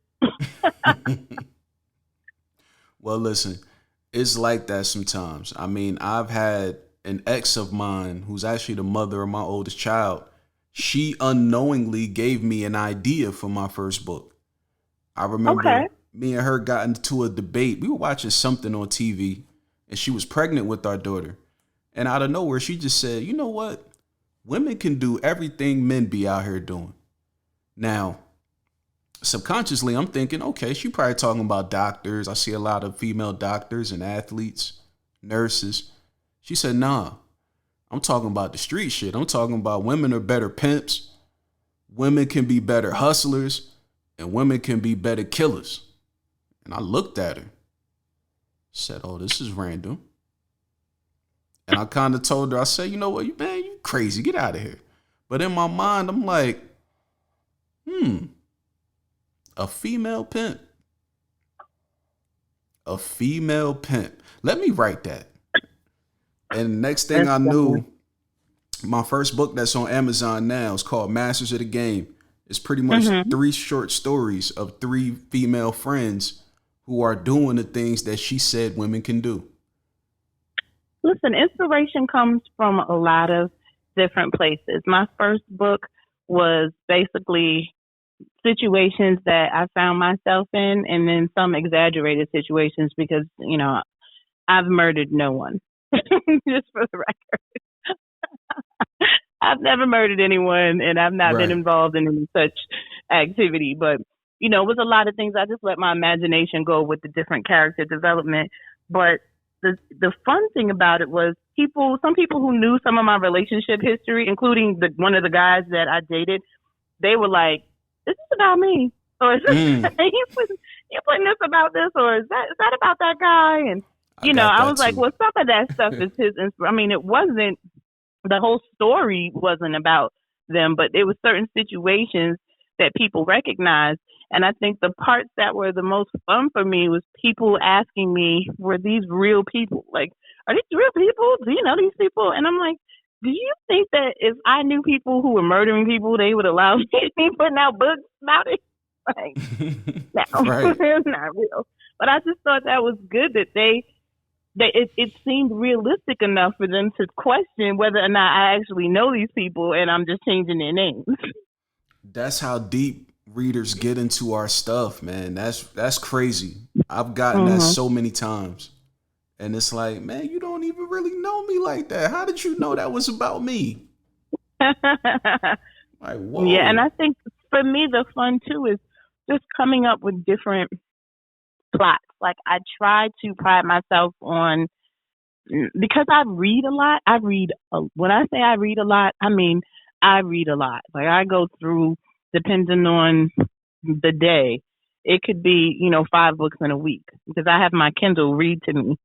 A: Well, listen, it's like that sometimes. I mean, I've had an ex of mine who's actually the mother of my oldest child. She unknowingly gave me an idea for my first book. I remember
B: Okay.
A: me and her got into a debate. We were watching something on TV, and she was pregnant with our daughter. And out of nowhere, she just said, "You know what? Women can do everything men be out here doing." Now, subconsciously, I'm thinking, okay, she probably talking about doctors. I see a lot of female doctors and athletes, nurses. She said, "Nah, I'm talking about the street shit. I'm talking about women are better pimps, women can be better hustlers, and women can be better killers." And I looked at her, said, "Oh, this is random." And I kind of told her, I said, "You know what, man, you crazy. Get out of here." But in my mind, I'm like, hmm, a female pimp. A female pimp. Let me write that. And the next thing
B: That's
A: I
B: funny.
A: knew, my first book that's on Amazon now is called Masters of the Game. It's pretty much
B: Hmm.
A: three short stories of three female friends who are doing the things that she said women can do.
B: Listen, inspiration comes from a lot of different places. My first book was basically situations that I found myself in, and then some exaggerated situations because, I've murdered no one. Just for the record, I've never murdered anyone, and I've not been
A: Right.
B: involved in any such activity. But it was a lot of things. I just let my imagination go with the different character development. But the fun thing about it was some people who knew some of my relationship history, including one of the guys that I dated, they were like, "Is this about me? Or is this
A: Mm,
B: you putting this about this, or is that about that guy?" And
A: I got
B: I
A: that
B: was like,
A: too.
B: "Well, some of that stuff is his. I mean, it wasn't the whole story wasn't about them, but there were certain situations that people recognized. And I think the parts that were the most fun for me was people asking me, were these real people? Like, are these real people? Do you know these people? And I'm like, do you think that if I knew people who were murdering people, they would allow me to be putting out books about it? Like, no,
A: Right.
B: it's not real. But I just thought that was good that it seemed realistic enough for them to question whether or not I actually know these people and I'm just changing their names.
A: That's how deep readers get into our stuff, man. That's crazy. I've gotten that
B: Hmm.
A: so many times. And it's like, man, you don't even really know me like that. How did you know that was about me? Like,
B: Yeah, and
A: whoa.
B: I think for me the fun too is just coming up with different plots. Like I try to pride myself on because I read a lot. When I say I read a lot, I mean I read a lot. Like I go through depending on the day. It could be, 5 books in a week because I have my Kindle read to me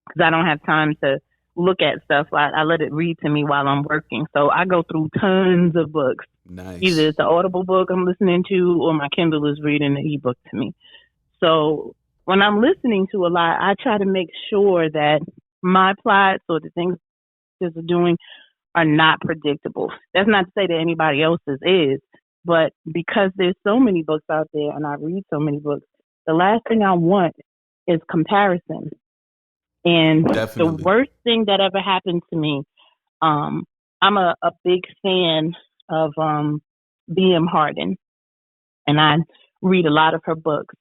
B: because I don't have time to look at stuff. I let it read to me while I'm working. So I go through tons of books. Either
A: Nice.
B: it's an Audible book I'm listening to or my Kindle is reading the ebook to me. So when I'm listening to a lot, I try to make sure that my plots or the things that are doing are not predictable. That's not to say that anybody else's is, but because there's so many books out there and I read so many books, the last thing I want is comparison. And the
A: Definitely.
B: worst thing that ever happened to me, um, I'm a big fan of B.M. Harden, and I read a lot of her books.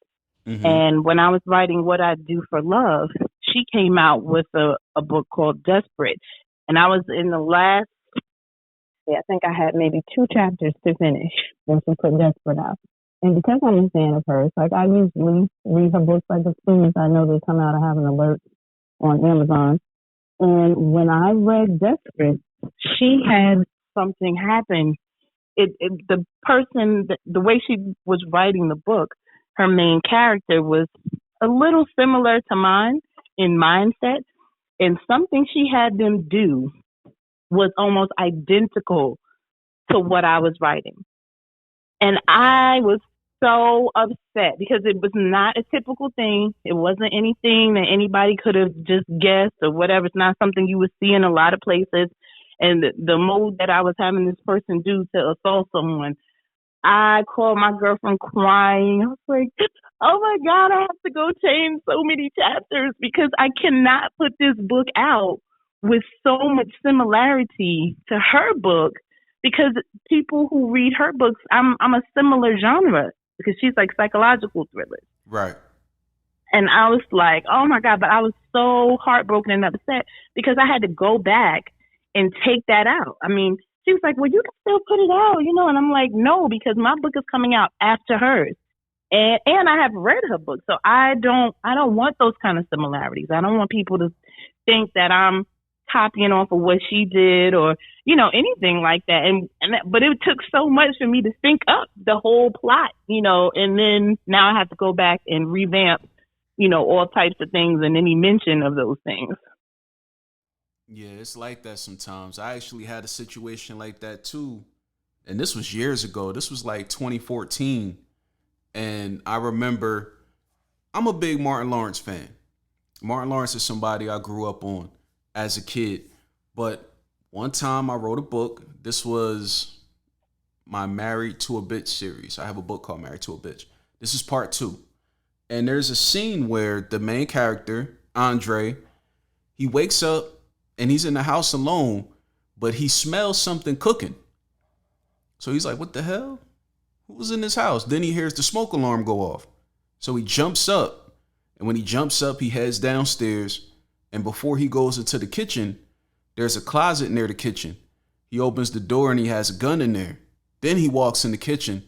A: Hmm.
B: And when I was writing What I Do for Love, she came out with a book called Desperate. And I was in the last, yeah, I think I had maybe two chapters to finish when she put Desperate out. And because I'm a fan of hers, like I usually read her books like as soon as I know they come out, I have an alert on Amazon. And when I read Desperate, she had something happen. The person, the way she was writing the book, her main character was a little similar to mine in mindset, and something she had them do was almost identical to what I was writing. And
A: Wow.
B: I was so upset because it was not a typical thing. It wasn't anything that anybody could have just guessed or whatever. It's not something you would see in a lot of places. And the mode that I was having this person do to assault someone, I called my girlfriend crying. I was like, oh my God, I have to go change so many chapters because I cannot put this book out with so much similarity to her book because people who read her books, I'm a similar genre because she's like psychological thrillers.
A: Right.
B: And I was like, oh my God, but I was so heartbroken and upset because I had to go back and take that out. I mean, she was like, well, you can still put it out, and I'm like, no, because my book is coming out after hers. And I have read her book. So I don't want those kind of similarities. I don't want people to think that I'm copying off of what she did or, anything like that. But it took so much for me to think up the whole plot, and then now I have to go back and revamp all types of things and any mention of those things.
A: Yeah, it's like that sometimes. I actually had a situation like that too. And this was years ago. This was like 2014. And I remember I'm a big Martin Lawrence fan. Martin Lawrence is somebody I grew up on as a kid. But one time I wrote a book. This was my Married to a Bitch series. I have a book called Married to a Bitch. This is part two. And there's a scene where the main character, Andre, he wakes up and he's in the house alone, but he smells something cooking. So he's like, what the hell? Who was in this house? Then he hears the smoke alarm go off. So he jumps up. And when he jumps up, he heads downstairs. And before he goes into the kitchen, there's a closet near the kitchen. He opens the door and he has a gun in there. Then he walks in the kitchen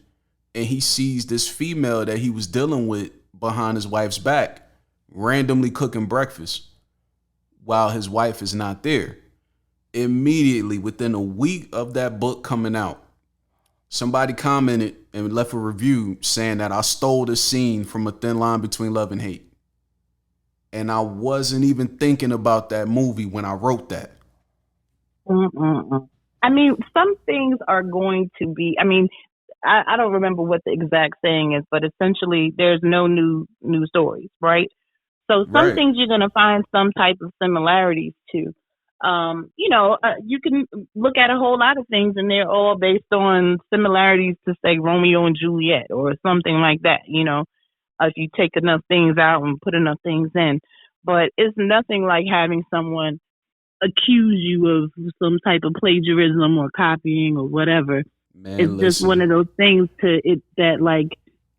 A: and he sees this female that he was dealing with behind his wife's back, randomly cooking breakfast while his wife is not there. Immediately, within a week of that book coming out, somebody commented and left a review saying that I stole the scene from A Thin Line Between Love and Hate. And I wasn't even thinking about that movie when I wrote that.
B: Mm-mm-mm. I mean, some things are going to be. I mean, I don't remember what the exact saying is, but essentially, there's no new stories, right? So some
A: Right.
B: things you're going to find some type of similarities to. You can look at a whole lot of things, and they're all based on similarities to say Romeo and Juliet or something like that. If you take enough things out and put enough things in, but it's nothing like having someone accuse you of some type of plagiarism or copying or whatever. It's
A: Man,
B: just one
A: listen,
B: of those things to it that like,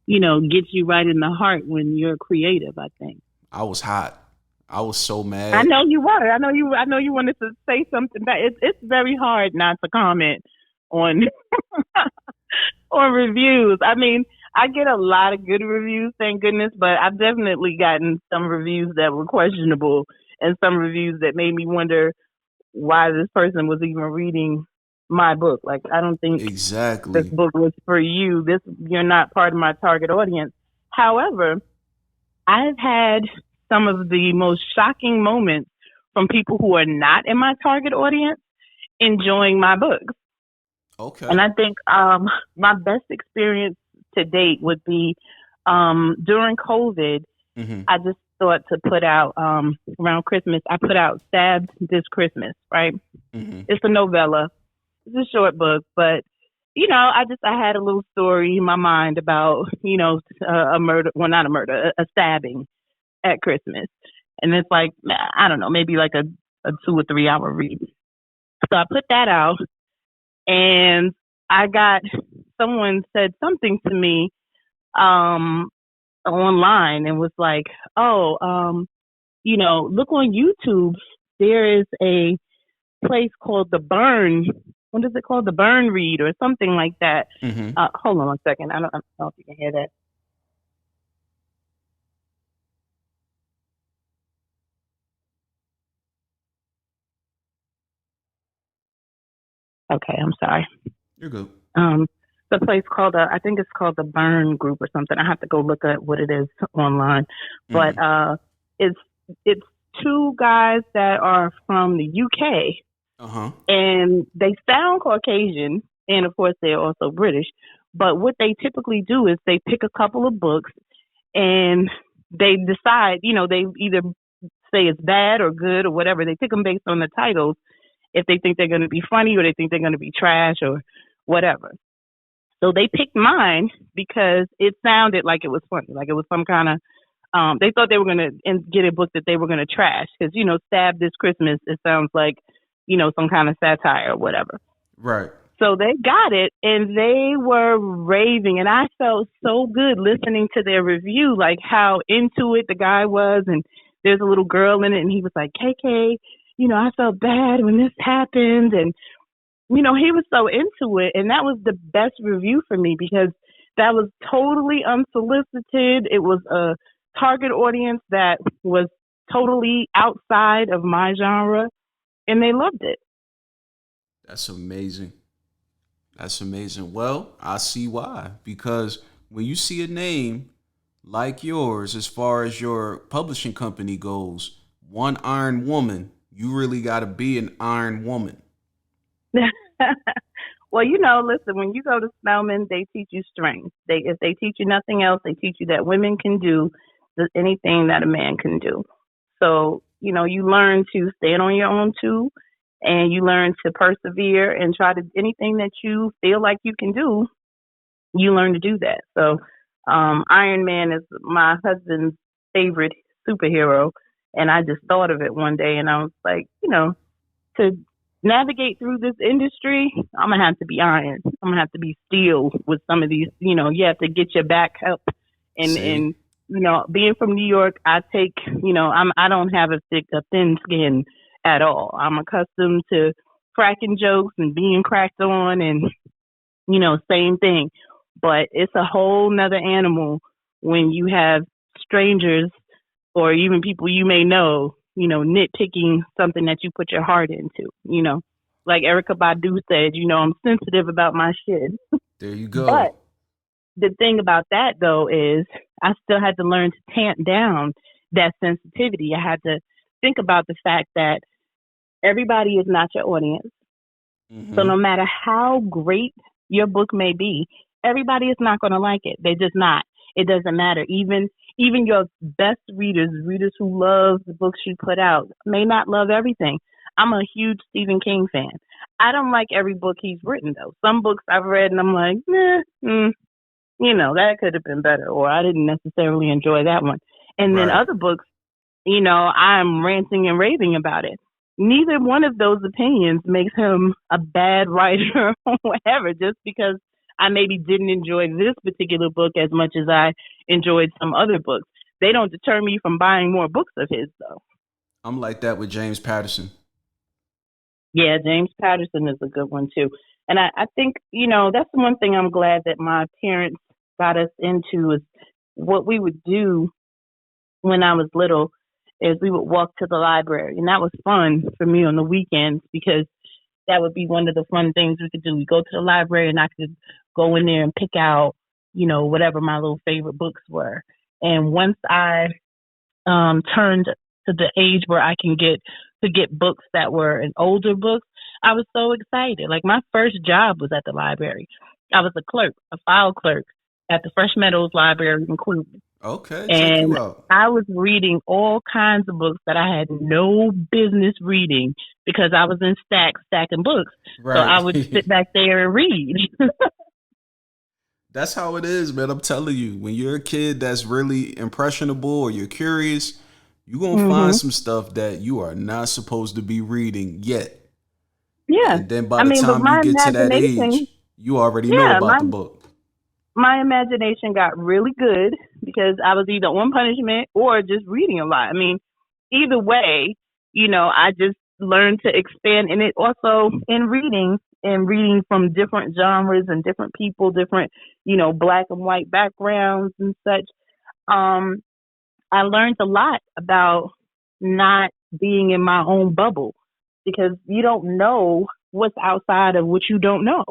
B: gets you right in the heart when you're creative, I think.
A: I was hot. I was so
B: I
A: mad.
B: know you were. I know you wanted to say something but it's very hard not to comment on on reviews. I mean, I get a lot of good reviews, thank goodness, but I've definitely gotten some reviews that were questionable and some reviews that made me wonder why this person was even reading my book. Like, I don't think this
A: Exactly.
B: book was for you. You're not part of my target audience. However, I've had some of the most shocking moments from people who are not in my target audience enjoying my books.
A: Okay.
B: And I think my best experience to date would be during COVID.
A: Mm-hmm.
B: I just thought to put out around Christmas. I put out "Stabbed This Christmas." Right,
A: Mm-hmm.
B: it's a novella. It's a short book, but I had a little story in my mind about a murder. Well, not a murder, a stabbing at Christmas, and it's like I don't know, maybe like a 2 or 3 hour read. So I put that out, and I got someone said something to me um online and was like, "Oh, look on YouTube. There is a place called the Burn. What is it called? The Burn Read or something like that."
A: Mm-hmm.
B: Hold on one second. I don't know if you can hear that. Okay, I'm sorry.
A: You're good.
B: Um, the place called I think it's called the Burn Group or something. I have to go look at what it is online, but
A: Mm-hmm.
B: it's it's two guys that are from the UK,
A: Uh-huh.
B: and they sound Caucasian, and of course they're also British. But what they typically do is they pick a couple of books and they decide, they either say it's bad or good or whatever. They pick them based on the titles if they think they're going to be funny or they think they're going to be trash or whatever. So they picked mine because it sounded like it was funny, like it was some kind of. They thought they were going to get a book that they were going to trash because "Stab This Christmas." It sounds like some kind of satire or whatever.
A: Right.
B: So they got it and they were raving, and I felt so good listening to their review, like how into it the guy was. And there's a little girl in it, and he was like, "KK, I felt bad when this happened." And he was so into it, and that was the best review for me because that was totally unsolicited. It was a target audience that was totally outside of my genre, and they loved it.
A: That's amazing. That's amazing. Well, I see why. Because when you see a name like yours, as far as your publishing company goes, One Iron Woman, you really got to be an Iron Woman.
B: Well, listen, when you go to Spelman, they teach you strength. If they teach you nothing else, they teach you that women can do anything that a man can do. So, you learn to stand on your own too, and you learn to persevere and try to anything that you feel like you can do, you learn to do that. So, Iron Man is my husband's favorite superhero, and I just thought of it one day, and I was like, to navigate through this industry, I'm gonna have to be iron. I'm gonna have to be steel with some of these. You have to get your back up, and
A: See?
B: and being from New York, I take. I don't have a thin skin at all. I'm accustomed to cracking jokes and being cracked on, and same thing. But it's a whole nother animal when you have strangers or even people you may know, nitpicking something that you put your heart into. Like Erica Badu said, I'm sensitive about my shit.
A: There you
B: But
A: go.
B: the thing about that though is I still had to learn to tamp down that sensitivity. I had to think about the fact that everybody is not your audience. So
A: Mm-hmm.
B: no matter how great your book may be, everybody is not going to like it. They're just not. It doesn't matter. Even your best readers who love the books you put out, may not love everything. I'm a huge Stephen King fan. I don't like every book he's written though. Some books I've read and I'm like, that could have been better, or I didn't necessarily enjoy that one. And then
A: Right.
B: other books, I'm ranting and raving about it. Neither one of those opinions makes him a bad writer or whatever, just because I maybe didn't enjoy this particular book as much as I enjoyed some other books. They don't deter me from buying more books of his, though.
A: I'm like that with James Patterson.
B: Yeah, James Patterson is a good one, too. And I think, that's the one thing I'm glad that my parents got us into is what we would do when I was little is we would walk to the library, and that was fun for me on the weekends because that would be one of the fun things we could do. We go to the library, and I could go in there and pick out, whatever my little favorite books were. And once I turned to the age where I can get to get books that were an older books, I was so excited. Like my first job was at the library. I was a clerk, a file clerk at the Fresh Meadows Library in Cleveland.
A: Okay, check
B: And
A: you out.
B: I was reading all kinds of books that I had no business reading because I was in stacking books. So I
A: Right.
B: would sit back there and read.
A: That's how it is, man. I'm telling you, when you're a kid that's really impressionable or you're curious, you're gonna find
B: hmm
A: some stuff that you are not supposed to be reading yet.
B: Yeah.
A: And then by
B: I
A: the
B: mean, but
A: time you
B: my
A: get to that
B: imagination,
A: age, you already know
B: yeah,
A: about the book.
B: my imagination got really good because I was either on punishment or just reading a lot. I mean, either way, I just learned to expand in it also in reading and reading from different genres and different people, different, black and white backgrounds and such. Um, I learned a lot about not being in my own bubble because you don't know what's outside of what you don't know.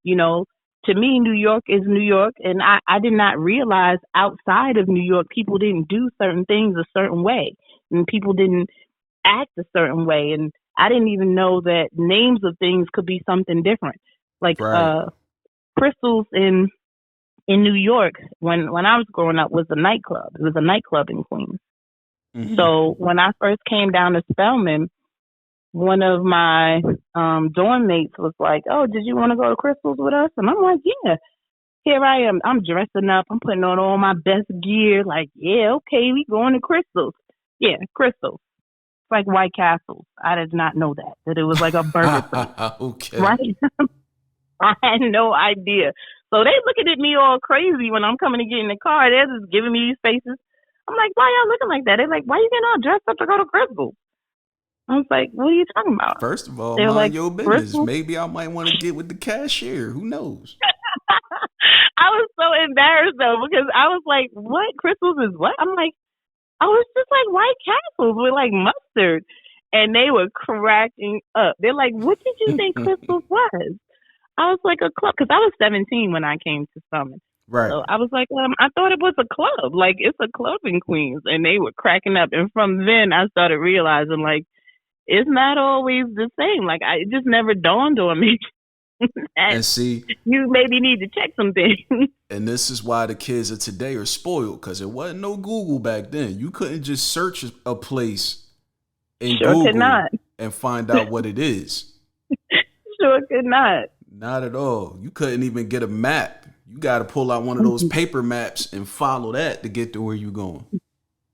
B: You know, to me, New York is New York, and I did not realize outside of New York, people didn't do certain things a certain way, and people didn't act a certain way, and I didn't even know that names of things could be something different. Like
A: Right.
B: crystals in New York when I was growing up was a nightclub. It was a nightclub in Queens.
A: Hmm.
B: So when I first came down to Spelman, one of my dorm mates was like, "Oh, did you want to go to Crystals with us?" And I'm like, "Yeah." Here I am. I'm dressing up. I'm putting on all my best gear. Like, yeah, okay, we going to Crystals. Yeah, Crystals. It's like White Castles. I did not know that it was like a burger place,
A: Okay.
B: right? I had no idea. So they looking at me all crazy when I'm coming to get in the car. They're just giving me these faces. I'm like, why y'all looking like that? They're like, why you getting all dressed up to go to Crystals? I was like, what are you talking about?
A: First of all,
B: They were like,
A: mind your business.
B: Crystals?
A: Maybe I might want to get with the cashier. Who knows?
B: I was so embarrassed though because I was like, what? Crystals is what? I'm like, oh, it's just like White Castles with like mustard. And they were cracking up. They're like, what did you think Crystals was? I was like a club because I was 17 when I came to Summit.
A: Right.
B: So I was like, I thought it was a club. Like it's a club in Queens, and they were cracking up. And from then, I started realizing like it's not always the same. Like it just never dawned on me that
A: And see,
B: you maybe need to check some things.
A: and this is why the kids of today are spoiled because it wasn't no Google back then. You couldn't just search a place in
B: Sure could
A: Google
B: not.
A: and find out what it is.
B: Sure could not.
A: Not at all. You couldn't even get a map. You got to pull out one of those paper maps and follow that to get to where you're going.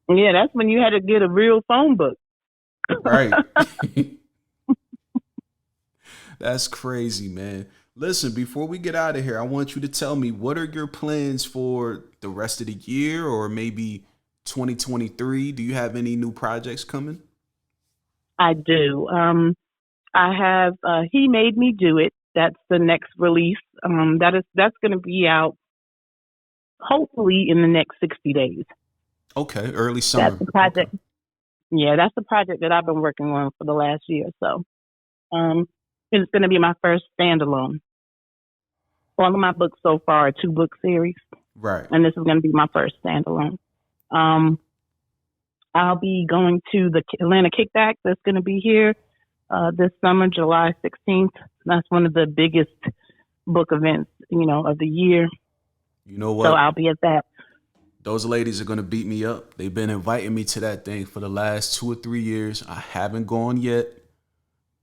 B: Yeah, that's when you had to get a real phone book.
A: Right. That's crazy, man. Listen, before we get out of here, I want you to tell me what are your plans for the rest of the year or maybe 2023? Do you have any new projects coming?
B: I do. I have He Made Me Do It. That's the next release. That's going to be out hopefully in the next 60 days.
A: Okay, early
B: That's
A: summer.
B: the
A: Okay.
B: project. Yeah, that's the project that I've been working on for the last year. So, it's going to be my first standalone. All of my books so far are 2-book series,
A: Right.
B: and this is going to be my first standalone. Um, I'll be going to the Atlanta Kickback that's going to be here this summer, July 16th. That's one of the biggest book events, of the year.
A: You know
B: So
A: what?
B: I'll be at that.
A: Those ladies are going to beat me up. They've been inviting me to that thing for the last 2 or 3 years. I haven't gone yet,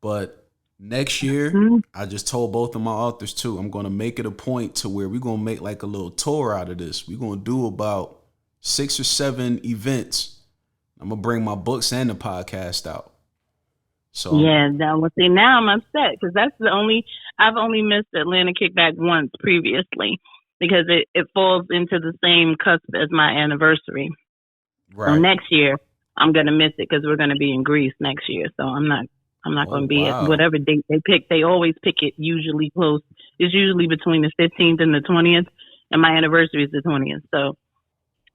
A: but next year,
B: Mhm.
A: I just told both of my authors too, I'm going to make it a point to where we're going to make like a little tour out of this. We're going to do about 6 or 7 events. I'm going to bring my books and the podcast out. So,
B: Yeah, now I'm upset because I've only missed Atlanta Kickback once previously because it falls into the same cusp as my anniversary. So
A: right.
B: next year I'm gonna miss it because we're gonna be in Greece next year. So I'm not
A: Oh,
B: gonna be at
A: wow.
B: whatever date they pick. They always pick it usually close. It's usually between the 15th and the 20th, and my anniversary is the 20th. So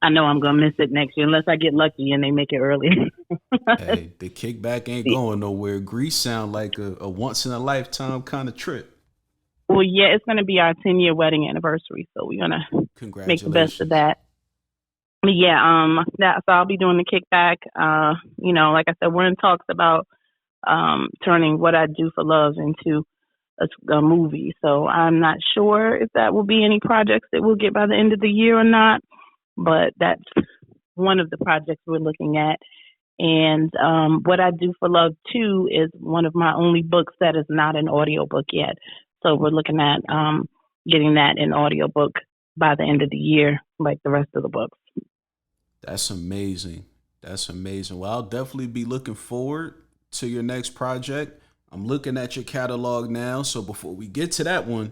B: I know I'm gonna miss it next year unless I get lucky and they make it early.
A: Hey, the kickback ain't going nowhere. Greece sound like a once in a lifetime kind of trip.
B: Well, yeah, it's gonna be our 10-year wedding anniversary, so we're gonna make the best of
A: Congratulations.
B: that. But yeah, so I'll be doing the kickback. Like I said, we're in talks about turning What I Do for Love into a movie. So I'm not sure if that will be any projects that we'll get by the end of the year or not, but that's one of the projects we're looking at. And What I Do for Love 2 is one of my only books that is not an audiobook yet. So we're looking at getting that in audiobook by the end of the year, like the rest of the books.
A: That's amazing. That's amazing. Well, I'll definitely be looking forward to your next project. I'm looking at your catalog now. So before we get to that one,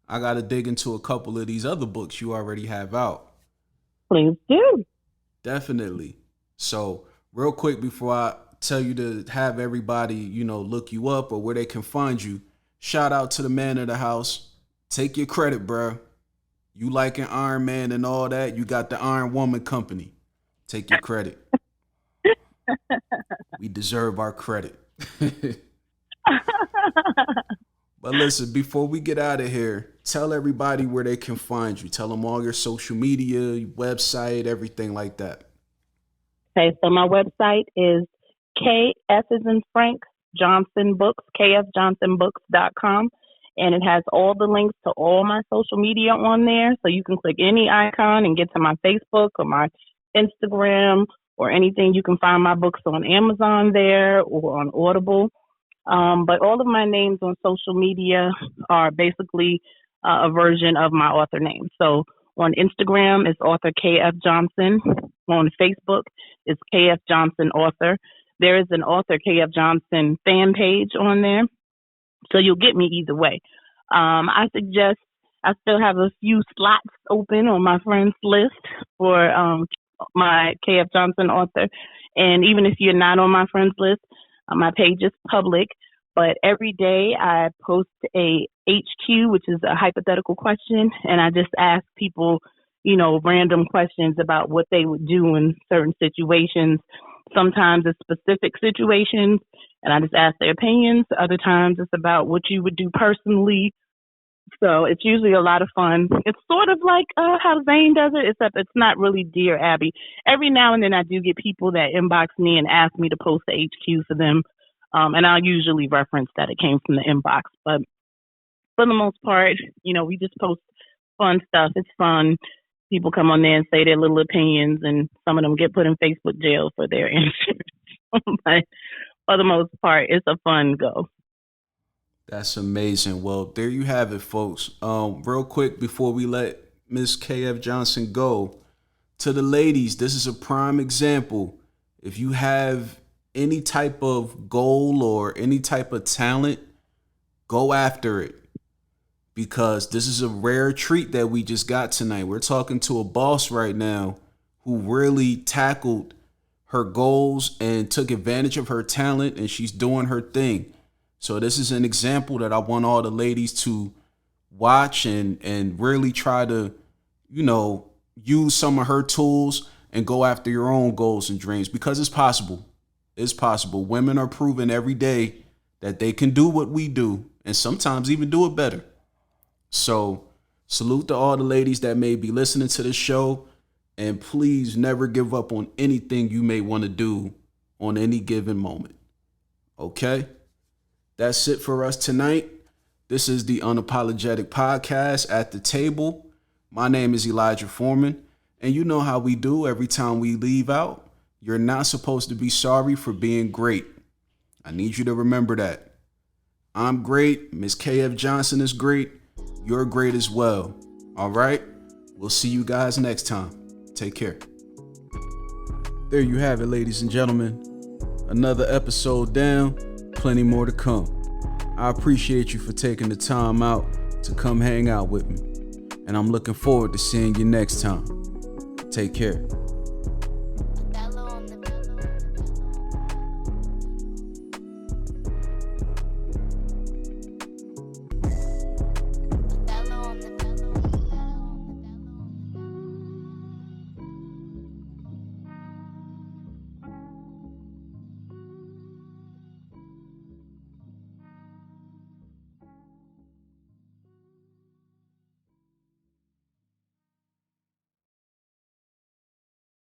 A: I got to dig into a couple of these other books you already have out.
B: Please do.
A: Definitely. So real quick, before I tell you to have everybody, look you up or where they can find you, shout out to the man of the house. Take your credit, bro. You like an Iron Man and all that. You got the Iron Woman Company. Take your credit. We deserve our credit. But listen, before we get out of here, tell everybody where they can find you. Tell them all your social media, your website, everything like that.
B: Okay, so my website is KF as in Frank Johnson Books, kfjohnsonbooks.com. And it has all the links to all my social media on there. So you can click any icon and get to my Facebook or my Instagram or anything. You can find my books on Amazon there or on Audible. But all of my names on social media are basically a version of my author name. So on Instagram, it's author KF Johnson. On Facebook, it's KF Johnson Author. There is an author KF Johnson fan page on there. So you'll get me either way. I suggest I still have a few slots open on my friends list for my KF Johnson Author. And even if you're not on my friends list, my page is public. But every day I post a HQ, which is a hypothetical question, and I just ask people, random questions about what they would do in certain situations. Sometimes it's specific situations, and I just ask their opinions. Other times it's about what you would do personally. So it's usually a lot of fun. It's sort of like how Zane does it, except it's not really Dear Abby. Every now and then I do get people that inbox me and ask me to post the HQ for them. And I'll usually reference that it came from the inbox. But for the most part, we just post fun stuff. It's fun. People come on there and say their little opinions, and some of them get put in Facebook jail for their answers. But for the most part, it's a fun go.
A: That's amazing. Well, there you have it, folks. Real quick before we let Miss KF Johnson go, to the ladies, this is a prime example. If you have any type of goal or any type of talent, go after it. Because this is a rare treat that we just got tonight. We're talking to a boss right now who really tackled her goals and took advantage of her talent, and she's doing her thing. So this is an example that I want all the ladies to watch and really try to, use some of her tools and go after your own goals and dreams, because it's possible. It's possible. Women are proving every day that they can do what we do, and sometimes even do it better. So salute to all the ladies that may be listening to this show, and please never give up on anything you may want to do on any given moment. Okay? That's it for us tonight. This is the Unapologetic Podcast at the Table. My name is Elijah Foreman, and you know how we do every time we leave out. You're not supposed to be sorry for being great. I need you to remember that. I'm great. Miss KF Johnson is great. You're great as well. All right? We'll see you guys next time. Take care. There you have it, ladies and gentlemen. Another episode down, plenty more to come. I appreciate you for taking the time out to come hang out with me. And I'm looking forward to seeing you next time. Take care.